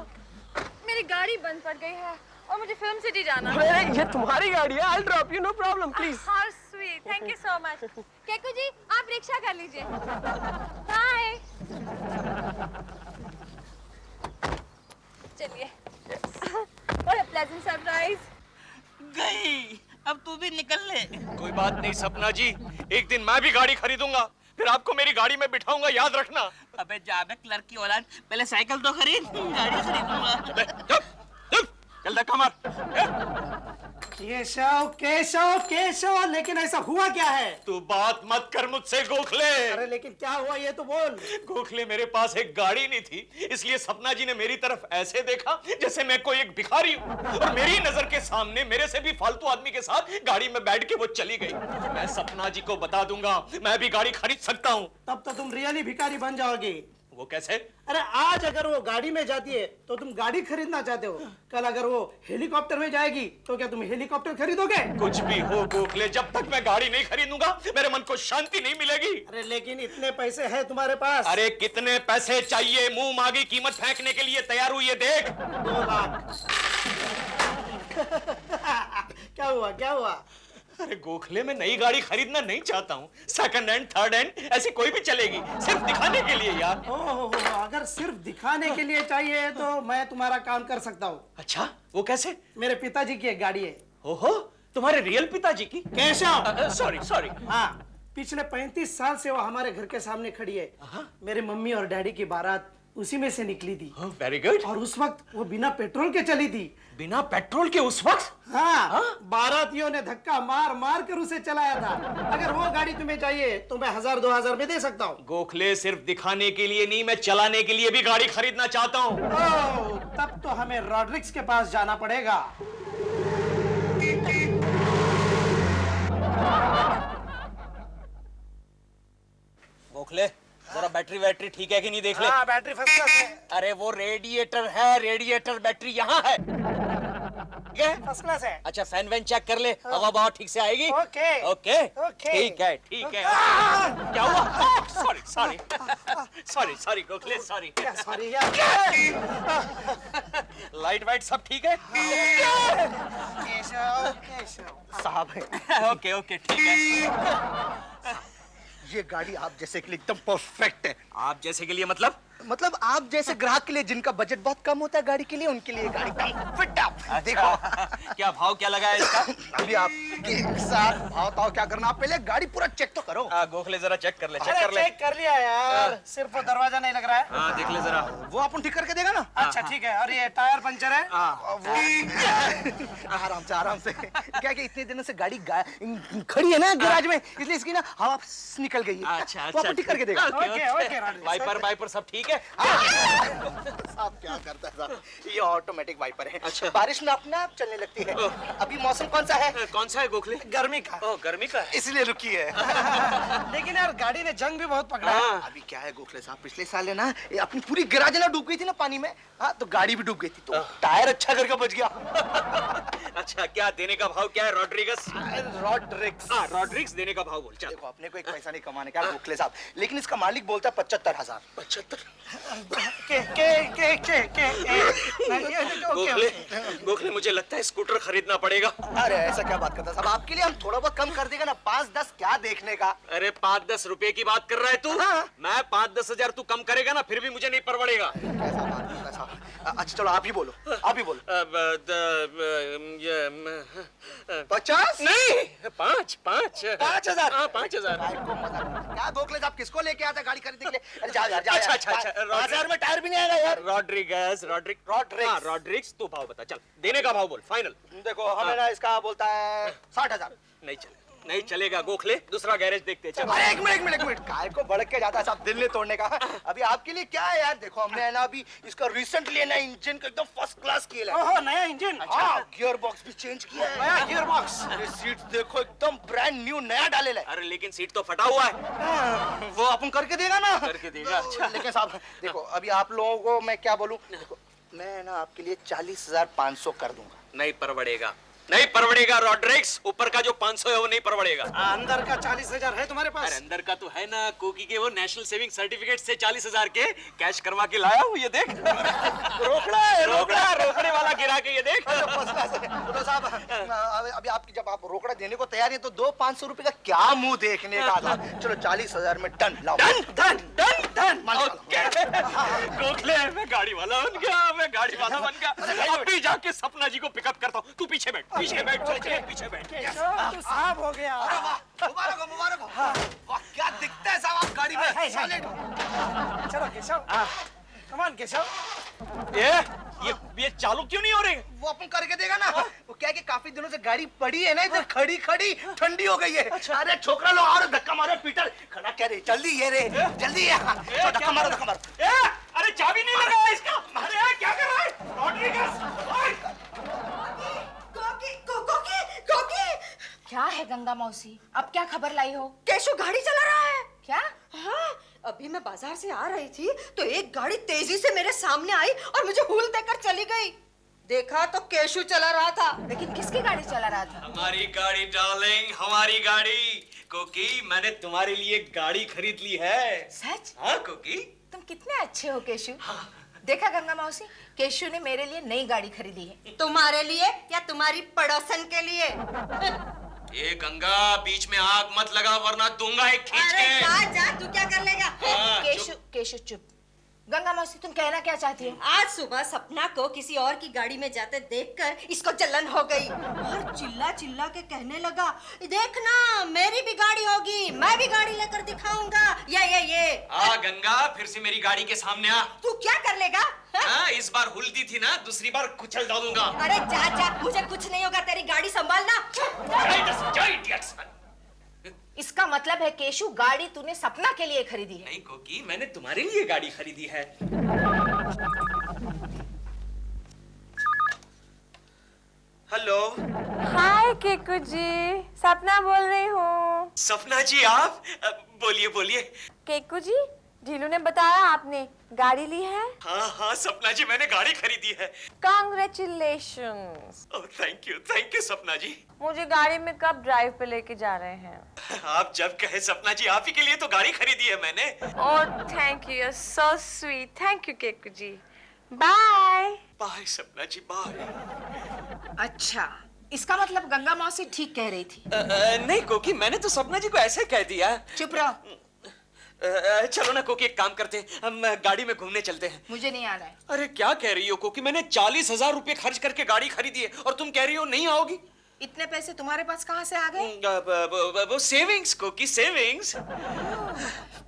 C: मेरी गाड़ी बंद पड़ गई है और मुझे फिल्म सिटी जाना है।
H: अरे ये तुम्हारी गाड़ी है, I'll drop you, no problem, please.
C: How sweet, thank you so much. Keku जी, आप रिक्शा कर लीजिए। हाय। चलिए। What a pleasant surprise.
D: गई, अब तू भी निकल ले।
B: कोई बात नहीं सपना जी, एक दिन मैं भी गाड़ी खरीदूंगा, फिर आपको मेरी गाड़ी में बिठाऊंगा, याद रखना।
D: अबे जाबे क्लर्क की औलाद, पहले साइकिल तो खरीद, गाड़ी खरीदूंगा।
B: चुप चुप, चल धक्का मार।
E: केशव केशव केशव, लेकिन ऐसा हुआ क्या है?
B: तू बात मत कर मुझसे गोखले।
E: अरे लेकिन क्या हुआ ये तो बोल।
B: गोखले, मेरे पास एक गाड़ी नहीं थी, इसलिए सपना जी ने मेरी तरफ ऐसे देखा जैसे मैं कोई एक भिखारी हूँ, और मेरी नजर के सामने मेरे से भी फालतू आदमी के साथ गाड़ी में बैठ के वो चली गई। मैं सपना जी को बता दूंगा, मैं भी गाड़ी खरीद सकता हूँ।
E: तब तो तुम रियली भिखारी बन जाओगे।
B: वो कैसे?
E: अरे आज अगर वो गाड़ी में जाती है तो तुम गाड़ी खरीदना चाहते हो, कल अगर वो हेलीकॉप्टर में जाएगी तो क्या तुम हेलीकॉप्टर खरीदोगे?
B: कुछ भी हो गोखले, जब तक मैं गाड़ी नहीं खरीदूंगा मेरे मन को शांति नहीं मिलेगी।
E: अरे लेकिन इतने पैसे हैं तुम्हारे पास?
B: अरे कितने पैसे चाहिए? मुंह मांगी कीमत फेंकने के लिए तैयार हुई है, देख।
E: 2 लाख। क्या हुआ क्या हुआ?
B: अरे गोखले, मैं नई गाड़ी खरीदना नहीं चाहता हूँ, सेकंड हैंड थर्ड हैंड ऐसी कोई भी चलेगी, सिर्फ दिखाने के लिए यार।
E: ओहो, अगर सिर्फ दिखाने के लिए चाहिए तो मैं तुम्हारा काम कर सकता हूँ।
B: अच्छा, वो कैसे?
E: मेरे पिताजी की एक गाड़ी है।
B: ओहो, तुम्हारे रियल पिताजी की?
E: Keshav,
B: sorry sorry.
E: हाँ, पिछले 35 साल से वो हमारे घर के सामने खड़ी है। मेरे मम्मी और डैडी की बारात उसी में से निकली थी।
B: Very good.
E: और उस वक्त वो बिना पेट्रोल के चली थी।
B: बिना पेट्रोल के उस वक्त?
E: हाँ, बारातियों ने धक्का मार मार कर उसे चलाया था। अगर वो गाड़ी तुम्हें चाहिए तो मैं 1000-2000 में दे सकता हूँ।
B: गोखले, सिर्फ दिखाने के लिए नहीं, मैं चलाने के लिए भी गाड़ी खरीदना चाहता हूँ।
E: तब तो हमें रॉड्रिक्स के पास जाना पड़ेगा।
B: गोखले, जरा बैटरी वैटरी ठीक है कि नहीं देख ले।
E: हाँ, बैटरी फर्स्ट क्लास है।
B: अरे वो रेडिएटर है, रेडिएटर बैटरी यहाँ है।
E: फर्स्ट क्लास है।
B: अच्छा, फैन वैन चेक कर ले, हवा बहुत ठीक से आएगी।
E: Okay
B: okay
E: okay.
B: ठीक है ठीक है। क्या हुआ? Sorry sorry sorry sorry Gokhale, sorry.
E: Sorry यार।
B: लाइट वाइट सब ठीक है?
E: केशव केशव
B: साहब ओके ओके ठीक है।
I: ये गाड़ी आप जैसे के लिए एकदम परफेक्ट है।
B: आप जैसे के लिए मतलब?
I: मतलब आप जैसे ग्राहक के लिए जिनका बजट बहुत कम होता है गाड़ी के लिए, उनके लिए गाड़ी फिट अप। देखो
B: क्या भाव क्या लगा है इसका?
I: अभी आप एक साथ भाव ताव क्या करना, आप पहले गाड़ी पूरा चेक तो करो।
B: गोखले जरा चेक कर ले, चेक
E: अरे
B: कर ले।
E: चेक कर लिया यार, सिर्फ वो दरवाजा नहीं लग रहा है।
B: हाँ देख ले जरा।
I: वो अपन ठीक करके देगा ना?
E: अच्छा ठीक है। और ये टायर पंचर है?
I: वो आराम से क्या कि इतने दिनों से गाड़ी खड़ी है ना गैराज में, इसलिए इसकी ना हवा निकल गई है।
B: अच्छा
I: वो अपन ठीक करके देगा।
E: Okay okay.
B: वाइपर वाइपर सब ठीक है?
I: साहब क्या करता है साहब, ये ऑटोमेटिक वाइपर है। अच्छा। बारिश में अपने आप चलने लगती है। अभी मौसम कौन सा है?
B: कौन सा है गोखले?
E: गर्मी का।
B: ओह, गर्मी का है।
I: इसलिए रुकी है।
E: लेकिन यार गाड़ी ने जंग भी बहुत पकड़ा है।
I: अभी क्या है गोखले साहब, पिछले साल है ना ये अपनी पूरी गैराज ना डूब गई थी ना पानी में। हाँ, तो गाड़ी भी डूब गई थी, तो टायर अच्छा करके बच गया।
B: अच्छा, क्या देने का भाव क्या है? रॉड्रिगस?
I: रॉड्रिक्स।
B: हाँ, रॉड्रिक्स देने का भाव बोल। चल।
I: देखो अपने को एक पैसा नहीं कमाने का गोखले साहब, लेकिन इसका मालिक बोलता है 75,000।
B: 75?
E: गोखले
B: गोखले, मुझे लगता है स्कूटर खरीदना पड़ेगा।
I: अरे ऐसा क्या बात करता है साहब, आपके लिए हम थोड़ा बहुत कम कर देगा ना, 5-10 क्या देखने का।
B: अरे 5-10 रुपए की बात कर रहा है तू?
I: हाँ।
B: मैं 5-10 हजार तू कम करेगा ना, फिर भी मुझे नहीं परवड़ेगा।
I: कैसा बात करता है साहब। अच्छा चलो आप ही बोलो, आप ही बोलो। 50?
B: नहीं, 5
I: 5,000?
B: हाँ, 5,000।
I: क्या गोखले साहब, किसको लेके आता है गाड़ी खरीदने के लिए? अरे जा यार, जा
B: अच्छा,
I: यार।
B: अच्छा, अच्छा,
I: 5,000 में टायर भी नहीं आएगा यार।
B: रॉड्रिक्स। हाँ, रॉड्रिक्स, तू भाव बता। चल, देने का भाव बोल, फाइनल।
I: देखो हमें ना इसका बोलता है 60,000।
B: नहीं चलेगा गोखले, दूसरा गैरेज देखते हैं। चल।
I: अरे एक मिनट काय को भड़क के जाता है साहब, दिल नहीं तोड़ने का। अभी आपके लिए क्या है यार, देखो हमने है ना अभी इसका रिसेंटली है ना इंजन का एकदम फर्स्ट क्लास किया है।
E: ओहो, नया इंजन।
I: हाँ, गियर बॉक्स भी चेंज किया है।
E: नया गियर बॉक्स।
I: अरे सीट देखो एकदम ब्रांड न्यू नया डाले है।
B: अरे लेकिन सीट तो फटा हुआ है।
I: वो अपन करके देगा ना?
B: करके देगा। अच्छा।
I: लेकिन साहब देखो अभी आप लोगों को मैं क्या बोलूं, देखो मैं ना आपके लिए 40,500 कर दूंगा।
B: नहीं परवड़ेगा रॉड्रिक्स, ऊपर का जो 500 है वो नहीं परवड़ेगा।
E: अंदर का 40,000 है तुम्हारे पास?
B: अरे अंदर का तो है ना, कोकी के वो नेशनल सेविंग सर्टिफिकेट से 40,000 के कैश करवा के लाया हूँ, ये देख। रोकड़े वाला गिरा के, ये देख।
I: तो साहब अभी आपकी जब आप रोकड़ा देने को तैयार है तो 200-500 रुपए का क्या मुंह देखने का था। चलो 40,000 में डन। लाओ
B: डन। गोखले, मैं गाड़ी वाला बन गया। अभी जाके सपना जी को पिकअप करता हूँ, तू पीछे बैठ। पीछे बैठ।
E: तो साहब हो गया।
I: मुबारक हो। वाह क्या दिखता है साहब आप गाड़ी में।
E: चलो केशव, कमान केशव।
B: ये चालू क्यों नहीं हो रहे?
I: वो अपन करके देगा ना, वो क्या है कि काफी दिनों से गाड़ी पड़ी है ना इधर, खड़ी खड़ी ठंडी हो गई है। अरे छोकरा लो, और धक्का मारो पीटर, खड़ा क्या रे, जल्दी ये रे, जल्दी धक्का मारो, धक्का मारो।
B: अरे चाबी नहीं लगा इसका। अरे क्या कर रहा है रॉड्रिगस?
A: क्या है गंगा मौसी, अब क्या खबर लाई हो?
F: केशु गाड़ी चला रहा है।
A: क्या?
F: हाँ, अभी मैं बाजार से आ रही थी तो एक गाड़ी तेजी से मेरे सामने आई और मुझे हुल देकर चली गई। देखा तो केशु चला रहा था।
A: लेकिन किसकी गाड़ी चला रहा था?
B: हमारी गाड़ी डार्लिंग, हमारी गाड़ी। कोकी, मैंने तुम्हारे लिए गाड़ी खरीद ली है।
A: सच?
B: हाँ कोकी।
A: तुम कितने अच्छे हो केशु। देखा गंगा मौसी, केशु ने मेरे लिए नई गाड़ी खरीदी है।
F: तुम्हारे लिए या तुम्हारी पड़ोसन के लिए?
B: ये गंगा, बीच में आग मत लगा वरना दूंगा एक खींच के।
F: अरे जा जा, तू क्या कर लेगा?
A: केशु चुप। गंगा मौसी, तुम कहना क्या चाहती हो?
F: आज सुबह सपना को किसी और की गाड़ी में जाते देखकर इसको जलन हो गई और चिल्ला चिल्ला के कहने लगा, देखना मेरी भी गाड़ी होगी, मैं भी गाड़ी लेकर दिखाऊंगा। ये
B: गंगा, फिर से मेरी गाड़ी के सामने आ।
F: तू क्या कर लेगा?
B: हाँ, इस बार हुलदी थी ना, दूसरी बार कुचल डालूंगा।
F: अरे जा जा, मुझे कुछ नहीं होगा, तेरी गाड़ी संभालना।
A: इसका मतलब है केशु, गाड़ी तूने सपना के लिए खरीदी है?
B: नहीं कोकी, मैंने तुम्हारे लिए गाड़ी खरीदी है। हेलो।
C: हाय केकू जी, सपना बोल रही हूँ।
B: सपना जी आप? बोलिए बोलिए।
C: केकू जी, ढीलू ने बताया आपने गाड़ी ली है।
B: हाँ हाँ सपना जी, मैंने गाड़ी खरीदी है।
C: कांग्रेचुलेशंस।
B: थैंक यू सपना जी।
C: मुझे गाड़ी में कब ड्राइव पे लेके जा रहे हैं?
B: आप जब कहे सपना जी, आप ही के लिए तो गाड़ी खरीदी है मैंने।
C: Oh thank you, so sweet. Thank you Keku ji. Bye
B: bye Sapna ji, bye.
A: अच्छा, इसका मतलब गंगा मौसी ठीक कह रही थी।
B: नहीं कोकी, मैंने तो सपना जी को ऐसे कह दिया।
A: चुप रहो।
B: चलो ना कोकी, एक काम करते हैं, हम गाड़ी में घूमने चलते हैं।
A: मुझे नहीं आना है।
B: अरे क्या कह रही हो कोकी, मैंने 40,000 रुपए खर्च करके गाड़ी खरीदी है और तुम कह रही हो नहीं आओगी?
A: इतने पैसे तुम्हारे पास कहाँ से आ गए?
B: वो सेविंग्स कोकी, सेविंग्स।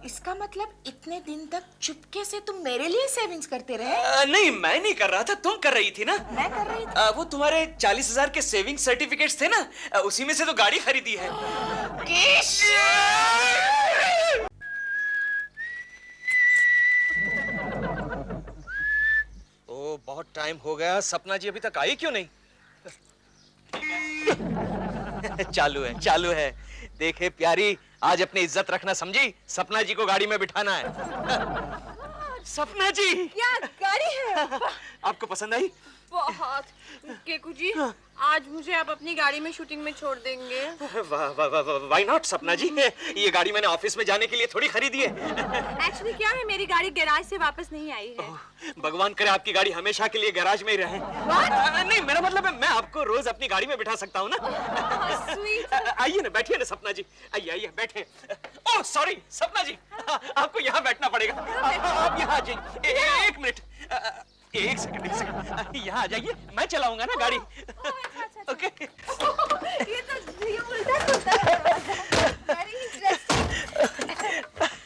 A: इसका मतलब इतने दिन तक चुपके से तुम मेरे लिए सेविंग्स करते रहे?
B: नहीं, मैं नहीं कर रहा था, तुम कर rही थी ना।
A: मैं कर रही थी?
B: वो तुम्हारे 40,000 के सेविंग सर्टिफिकेट्स थे ना, उसी में से तो गाड़ी खरीदी है। ओ, बहुत टाइम हो गया, सपना जी अभी तक आई क्यों नहीं? चालू है। देखे प्यारी, आज अपनी इज्जत रखना, समझी? सपना जी को गाड़ी में बिठाना है। सपना जी,
C: क्या गाड़ी है?
B: आपको पसंद आई?
C: बहुत। केकू जी, आज मुझे आप अपनी गाड़ी में शूटिंग में छोड़ देंगे?
B: व्हाई नॉट सपना जी, ये गाड़ी मैंने ऑफिस में जाने के लिए थोड़ी खरीदी है।
C: एक्चुअली क्या है, मेरी गाड़ी गैराज से वापस नहीं आई है।
B: भगवान करे आपकी गाड़ी हमेशा के लिए गैराज में ही रहे। नहीं, मेरा मतलब है मैं आपको रोज अपनी गाड़ी में बिठा सकता हूँ ना। आइए ना, बैठिए ना सपना जी, आइए बैठे। ओह सॉरी सपना जी, आपको यहाँ बैठना पड़ेगा। आप यहाँ आ जाइए। एक मिनट, एक सेकंड, यहाँ आ जाइए, मैं चलाऊंगा ना गाड़ी। ओके।
C: ये तो उल्टा है।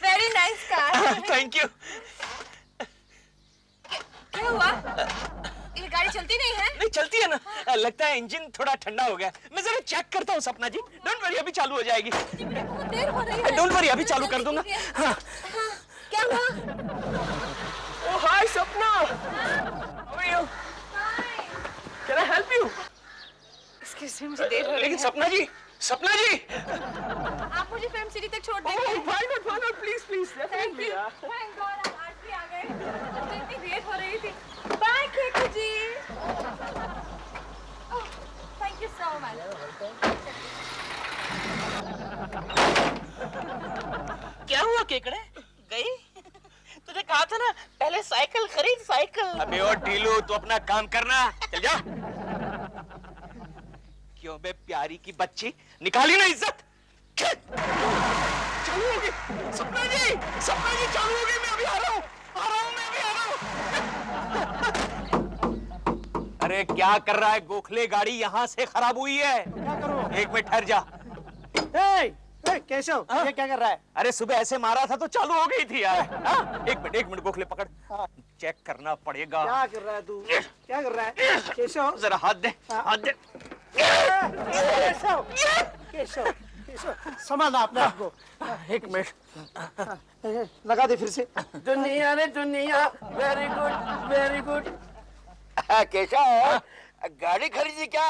C: Very nice car.
B: Thank you.
C: क्या हुआ? ये गाड़ी चलती नहीं है?
B: नहीं चलती है ना, लगता है इंजन थोड़ा ठंडा हो गया। मैं जरा चेक करता हूँ सपना जी। डोंट वरी, अभी चालू हो जाएगी।
C: देर हो रही है।
B: डोंट वरी, अभी चालू कर दूंगा। हाँ।
C: क्या हुआ?
H: Oh, hi, Sapna. How are you? Can I help you?
C: Excuse me, मुझे देर हो रही
B: लेकिन
C: है।
B: सपना जी, सपना जी।
C: आप मुझे फिल्म सिटी तक छोड़ देंगे?
H: Oh, why not, please,
C: Thank
H: definitely.
C: you. Thank God, आप आज भी आ गए। मुझे इतनी देर हो रही थी। Bye, Keku ji. Oh, thank you so much.
D: क्या हुआ केकड़े? गई? तुझे कहा था ना पहले साइकिल खरीद, साइकिल।
B: अबे ओ ढीलू, तू अपना काम करना, चल जा। क्यों बे प्यारी की बच्ची, निकाली ना इज्जत। चालू होगी सपना जी, चालू होगी। मैं अभी आ रहा हूँ, मैं अभी आ रहा हूँ। अरे क्या कर रहा है गोखले, गाड़ी यहाँ से खराब हुई है। क्या करूं? एक मिनट ठहर जा।
E: केशव ये क्या कर रहा है?
B: अरे सुबह ऐसे मारा था तो चालू हो गई थी यार। हाँ? एक मिनट गोखले पकड़, चेक करना पड़ेगा।
E: क्या कर रहा है तू? क्या कर रहा है केशव?
B: जरा हाथ दे, हाथ दे।
E: केशव केशव केशव संभालना अपने आप को।
B: एक मिनट,
E: लगा दे फिर से।
G: दुनिया रे दुनिया, very good very good. Keshav, गाड़ी खरीदी क्या?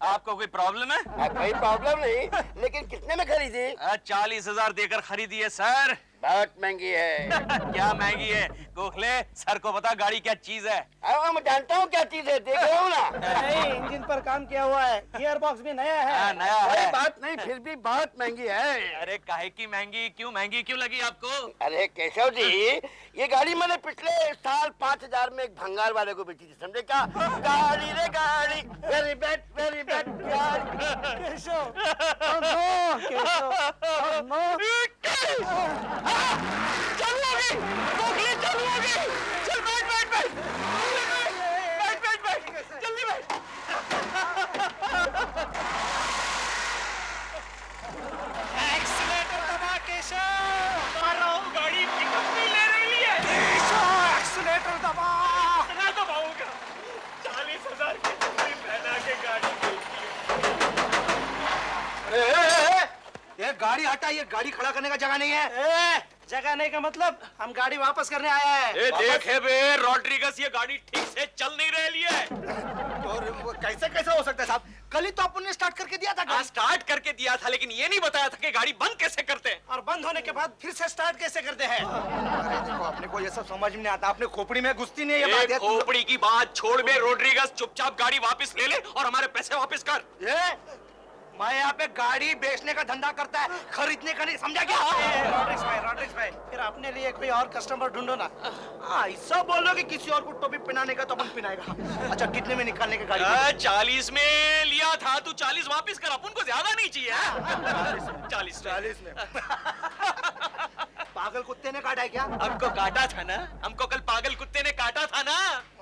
B: आपको कोई प्रॉब्लम है?
G: कोई प्रॉब्लम नहीं, लेकिन कितने में खरीदी?
B: 40,000 देकर खरीदी है सर।
G: बहुत महंगी है।
B: क्या महंगी है गोखले? सर को पता गाड़ी क्या चीज है?
G: अब मैं जानता हूँ क्या चीज है, देख रहे हो ना।
E: नहीं, इंजन पर काम किया हुआ है, गियर बॉक्स भी नया है।
B: नया है।
G: कोई बात नहीं, फिर भी बहुत महंगी है।
B: अरे काहे की महंगी क्यों लगी आपको?
G: अरे केशव जी, ये गाड़ी मैंने पिछले साल 5,000 में एक भंगार वाले को बेची थी, समझे क्या? गाड़ी रे गाड़ी, वेरी बैड गाड़ी।
E: Keshav no, Keshav no.
B: चालू हो गई गोखले, चालू हो गई। चल बैठ जल्दी बैठ।
E: एक्सीलेटर दबा केशव।
B: गाड़ी पिकअप नहीं ले रही है।
E: केशव एक्सीलेटर दबा।
B: कितना दबाऊंगा? 40,000 की चुप्पी पहना के गाड़ी
I: ये गाड़ी हटा, ये गाड़ी खड़ा करने का जगह नहीं है।
E: जगह नहीं का मतलब हम गाड़ी वापस करने आए हैं।
B: देखे बे रॉड्रिगस, ये गाड़ी ठीक से चल नहीं रही है।
I: और वो कैसे हो सकता है साहब? कल ही तो अपन ने स्टार्ट करके दिया था गाड़ी।
B: स्टार्ट करके दिया था, लेकिन ये नहीं बताया था कि गाड़ी बंद कैसे करते हैं।
E: और बंद होने के बाद फिर से स्टार्ट कैसे करते हैं?
I: अरे देखो, अपने को ये सब समझ में नहीं आता, अपने खोपड़ी में घुसती नहीं है ये बात।
B: खोपड़ी की बात छोड़ बे रॉड्रिगस, चुपचाप गाड़ी वापस ले ले और हमारे पैसे वापस कर।
I: मैं यहाँ पे गाड़ी बेचने का धंधा करता है, खरीदने का नहीं, समझा क्या?
E: रॉड्रिक्स भाई, फिर अपने लिए कोई और कस्टमर ढूंढो ना।
I: ऐसा बोलो कि किसी और को टोपी पहनाने का तो अपन पहनाएगा। अच्छा, कितने में निकालने का गाड़ी?
B: 40 में लिया था, तू 40 वापस कर, अपन को ज्यादा नहीं चाहिए। 40
I: में। पागल कुत्ते ने काटा है क्या?
B: हमको काटा था ना, हमको कल पागल कुत्ते ने काटा था ना।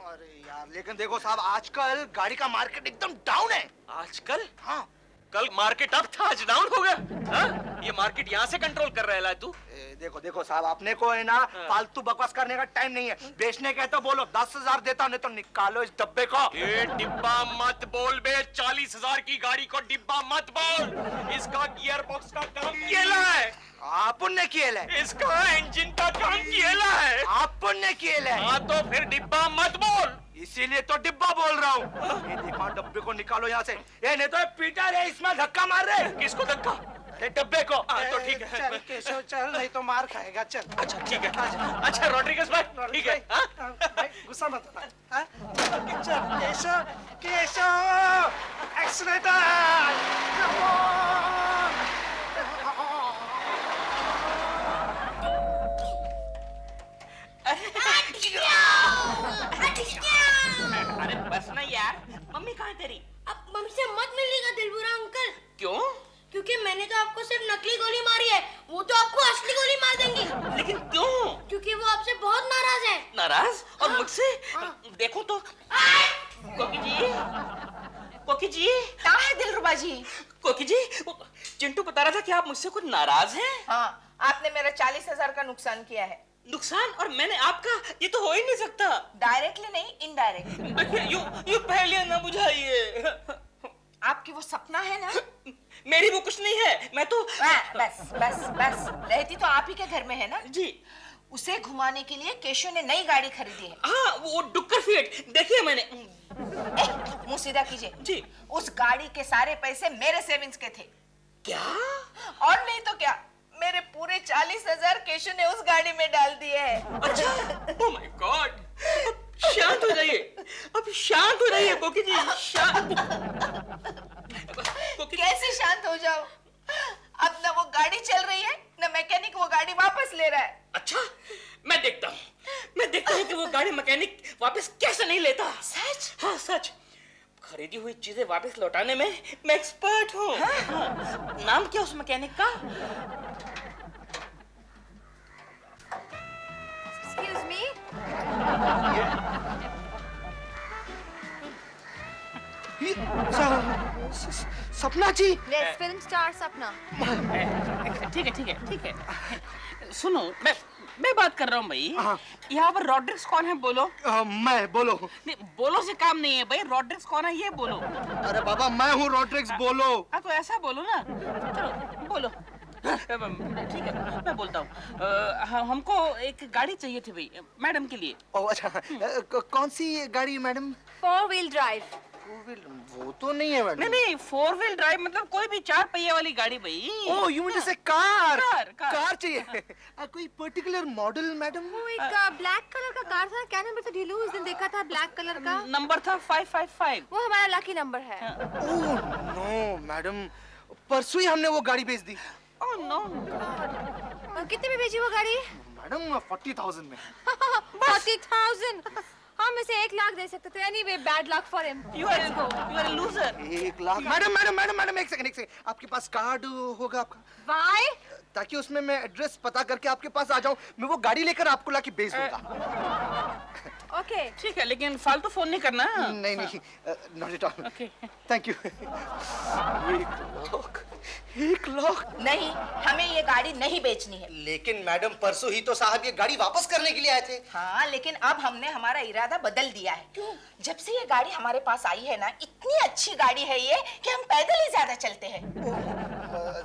I: अरे यार, लेकिन देखो साहब, आजकल गाड़ी का मार्केट एकदम डाउन है।
B: आजकल?
I: हाँ,
B: कल मार्केट अप था, आज डाउन हो गया। हाँ? ये मार्केट यहाँ से कंट्रोल कर रहा है तू।
I: देखो साहब, अपने को है ना फालतू बकवास करने का टाइम नहीं है। बेचने के तो बोलो, 10,000 देता हूँ, नहीं तो निकालो इस डब्बे को।
B: ये डिब्बा मत बोल बे, 40,000 की गाड़ी को डिब्बा मत बोल। इसका गियर बॉक्स का काम केला है।
I: आपन ने किया है।
B: इसका इंजन का काम केला है।
I: आपन ने किया है।
B: हाँ तो फिर डिब्बा मत बोल।
I: इसीलिए तो डिब्बा बोल रहा हूँ। ये देखो, डब्बे को निकालो यहाँ से। ये नहीं तो पीटर है, इसमें धक्का मार रहे।
B: किसको धक्का?
I: डब्बे को।
B: तो ठीक है।
E: चल केशव चल, नहीं तो मार खाएगा। चल।
B: अच्छा ठीक है। अच्छा रॉड्रिगस भाई, ठीक है।
E: भाई गुस्सा मत होना। चल केशव एक्सीलेटर।
D: अरे बस ना यार, मम्मी कहाँ है तेरी?
F: अब मम्मी से मत मिलिएगा दिलबुरा अंकल।
D: क्यों?
F: क्योंकि मैंने तो आपको सिर्फ नकली गोली मारी है, वो तो आपको असली गोली मार देंगे।
D: लेकिन क्यों?
F: क्योंकि वो आपसे बहुत नाराज है।
D: नाराज? और मुझसे? देखो तो। कोकी जी
A: क्या है दिलरुबा जी?
D: कोकी जी, चिंटू बता रहा था कि आप मुझसे कुछ नाराज हैं।
A: हाँ, आपने मेरा 40,000 का नुकसान किया है।
D: नुकसान? और मैंने आपका? ये तो हो ही नहीं सकता।
A: डायरेक्टली नहीं, इनडायरेक्टली।
D: देखिए, यूं पहले ना बुझाइए।
A: आपकी वो सपना है ना?
D: मेरी वो कुछ नहीं है, मैं तो
A: बस रहती तो आप ही के घर में है ना
D: जी।
A: उसे घुमाने के लिए केशव ने नई गाड़ी खरीदी है।
D: हाँ, वो डुक्कर फीट देखिए मैंने।
A: मुंह सीधा कीजिए
D: जी।
A: उस गाड़ी के सारे पैसे मेरे सेविंग्स के थे।
D: क्या?
A: और नहीं तो क्या, मेरे पूरे 40,000 केशव ने उस गाड़ी में डाल दिए हैं।
D: अच्छा, ओह माय गॉड। शांत हो जाइए, अब शांत हो जाइए कोकी जी, शांत।
A: कैसे शांत हो जाओ? अब ना वो गाड़ी चल रही है, ना मैकेनिक वो गाड़ी वापस ले रहा है।
D: अच्छा, मैं देखता हूँ कि वो गाड़ी मैकेनिक वापस कैसे नहीं लेता।
A: सच?
D: हाँ सच। खरीदी हुई चीजें वापस लौटाने में मैं एक्सपर्ट हूँ। हाँ। नाम क्या उस मैकेनिक का?
C: Excuse me?
I: सपना जी।
C: यस, फिल्म स्टार सपना।
D: ठीक है। सुनो, मैं बात कर रहा हूँ भाई। यहाँ पर रॉड्रिक्स कौन है बोलो?
I: मैं। बोलो।
D: नहीं, बोलो से काम नहीं है भाई, रॉड्रिक्स कौन है ये बोलो।
I: अरे बाबा मैं हूँ रॉड्रिक्स, बोलो।
D: हाँ तो ऐसा बोलो ना, चलो बोलो। ठीक है, मैं बोलता हूँ। हमको एक गाड़ी चाहिए थी भाई, मैडम के लिए।
I: ओह अच्छा, कौन सी गाड़ी मैडम?
C: 4 wheel drive.
I: वो तो नहीं है मैडम।
D: नहीं, 4 व्हील ड्राइव मतलब कोई भी 4 पहिए वाली गाड़ी भाई।
I: ओह यू मीन से कार
D: चाहिए।
I: कोई पर्टिकुलर मॉडल मैडम?
C: वो एक ब्लैक कलर का कार था, क्या नंबर था ढीलू? उस दिन देखा था ब्लैक कलर का।
D: नंबर था 555।
C: वो हमारा लकी नंबर है।
I: ओह नो मैडम, परसों ही हमने वो गाड़ी बेच दी।
D: Oh no.
C: और कितने में बेची वो गाड़ी?
I: मैडम 40,000 में।
C: 40,000। हम इसे 1 लाख दे सकते थे। Anyway, bad luck for him.
D: You are a loser।
I: 1 lakh? Madam एक सेकंड। आपके पास कार्ड होगा आपका?
C: Why?
I: ताकि उसमें मैं एड्रेस पता करके आपके पास आ जाऊं, मैं वो गाड़ी लेकर आपको लाके बेच दूंगा।
C: ओके।
D: ठीक है, लेकिन फालतू फोन नहीं करना।
I: नहीं, not at all.
D: Okay.
I: Thank you. 1 lakh?
A: नहीं, हमें ये गाड़ी नहीं बेचनी है।
I: लेकिन मैडम परसों ही तो साहब ये गाड़ी वापस करने के लिए आए थे।
A: हाँ, लेकिन अब हमने हमारा इरादा बदल दिया है। क्यों? जब से ये गाड़ी हमारे पास आई है ना, इतनी अच्छी गाड़ी है ये कि हम पैदल ही ज्यादा चलते हैं।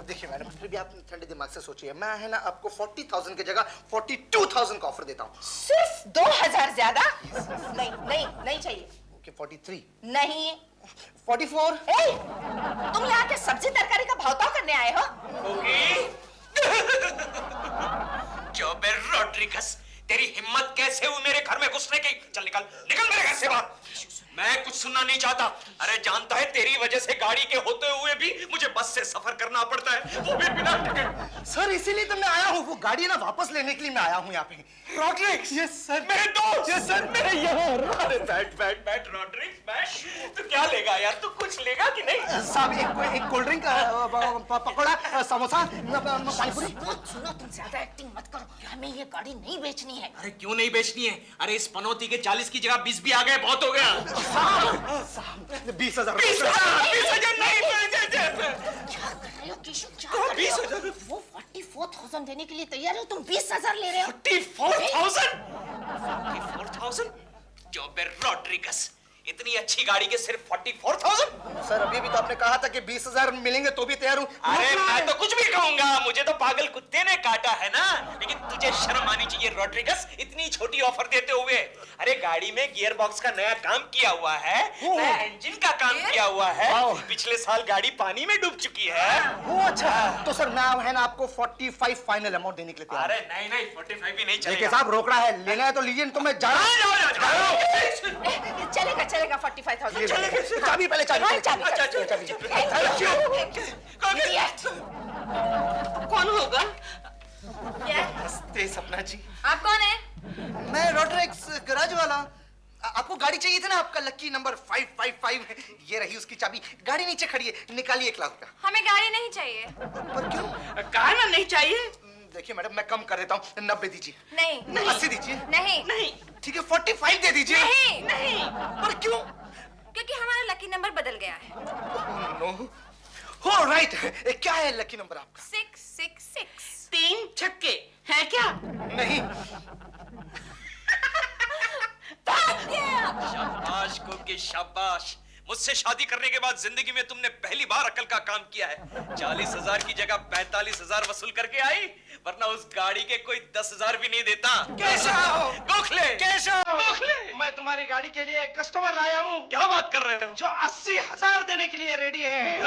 I: देखिए मैडम, फिर भी आप ठंडे दिमाग से सोचिए। मैं है ना आपको 40,000 की जगह 42,000 का ऑफर देता हूँ।
A: सिर्फ 2,000 ज्यादा? नहीं चाहिए।
I: ओके 43।
A: नहीं।
I: 44।
A: तुम यहाँ के सब्जी तरकारी का भाव करने आए हो?
B: जोबे रॉड्रिगस, तेरी हिम्मत कैसे हुई मेरे घर में घुसने की? चल निकल मेरे घर से बाहर। मैं कुछ सुनना नहीं चाहता। अरे जानता है तेरी वजह से गाड़ी के होते हुए भी मुझे बस से सफर करना पड़ता है, वो भी बिना टिकट।
I: सर इसीलिए तो मैं आया हूँ, वो गाड़ी ना वापस लेने के लिए मैं आया हूँ यहाँ पे।
B: रॉड्रिक्स।
I: Yes sir.
B: मेरे दोस्त।
I: यस सर, मेरे यहाँ।
B: अरे बैठ रॉड्रिक्स, बैठ। तू क्या लेगा यार? तू कुछ लेगा कि नहीं?
I: साहब एक कोल्ड ड्रिंक, पकौड़ा, समोसा, पानीपुरी।
A: सुनो, तुम ज्यादा एक्टिंग मत करो। हमें ये गाड़ी नहीं बेचनी है।
B: अरे क्यों नहीं बेचनी है? अरे इस पनौती के 40 की जगह 20 भी आ गए, बहुत हो गया।
I: 20,000।
B: 20,000 नहीं।
A: क्या कर रहे हो केशव?
B: 20,000?
A: वो 44,000 देने के लिए तैयार हो, तुम 20,000 ले रहे हो?
B: 44,000? जोबे रॉड्रिगस, इतनी अच्छी गाड़ी के सिर्फ 44,000?
I: सर अभी भी तो आपने कहा था कि 20,000 मिलेंगे तो भी तैयार हूँ।
B: अरे मैं तो कुछ भी कहूंगा, मुझे तो पागल कुत्ते ने काटा है ना। लेकिन तुझे शर्म आनी चाहिए रॉड्रिगस, इतनी छोटी ऑफर देते हुए। अरे गाड़ी में गियर बॉक्स का नया काम किया हुआ है, नया इंजन का काम किया हुआ है। पिछले साल गाड़ी पानी में डूब चुकी है।
I: वो अच्छा, तो सर मैं है ना आपको 45 फाइनल अमाउंट देने के लिए तैयार।
B: अरे नहीं 45 भी नहीं चलेगा।
I: देखिए साहब रोकड़ा है, लेना है तो लीजिए, तो मैं जा रहा हूँ।
A: चलेगा 45,000।
I: चाबी पहले चाबी।
D: कौन होगा?
I: नमस्ते सपना जी।
C: आप कौन है?
I: मैं रॉड्रिक्स गैराज वाला। आपको गाड़ी चाहिए थी ना, आपका लकी नंबर 555 है। ये रही उसकी चाबी। गाड़ी नीचे खड़ी है, निकालिए 1 लाख रुपया।
C: हमें गाड़ी नहीं चाहिए।
I: पर क्यों?
D: कहा ना नहीं चाहिए।
I: देखिए मैडम मैं कम कर देता हूँ, 90 दीजिए।
C: नहीं।
I: 80 दीजिए।
C: नहीं।
I: ठीक है 45 दे दीजिए।
C: नहीं।
I: पर क्यों?
C: क्योंकि हमारा लकी नंबर बदल गया है।
I: नो। हो राइट, क्या है लकी नंबर आपका?
C: 666।
D: 3 छक्के है क्या?
I: नहीं।
B: शाबाश कोकी शाबाश। मुझसे शादी करने के बाद जिंदगी में तुमने पहली बार अकल का काम किया है। 40,000 की जगह 45,000 वसूल करके आई, वरना उस गाड़ी के कोई 10,000 भी नहीं देता।
I: केशव!
B: गोखले!
I: गोखले! मैं तुम्हारी गाड़ी के लिए एक कस्टमर लाया हूँ।
B: क्या बात कर रहे हो?
I: जो 80,000 देने के लिए रेडी है।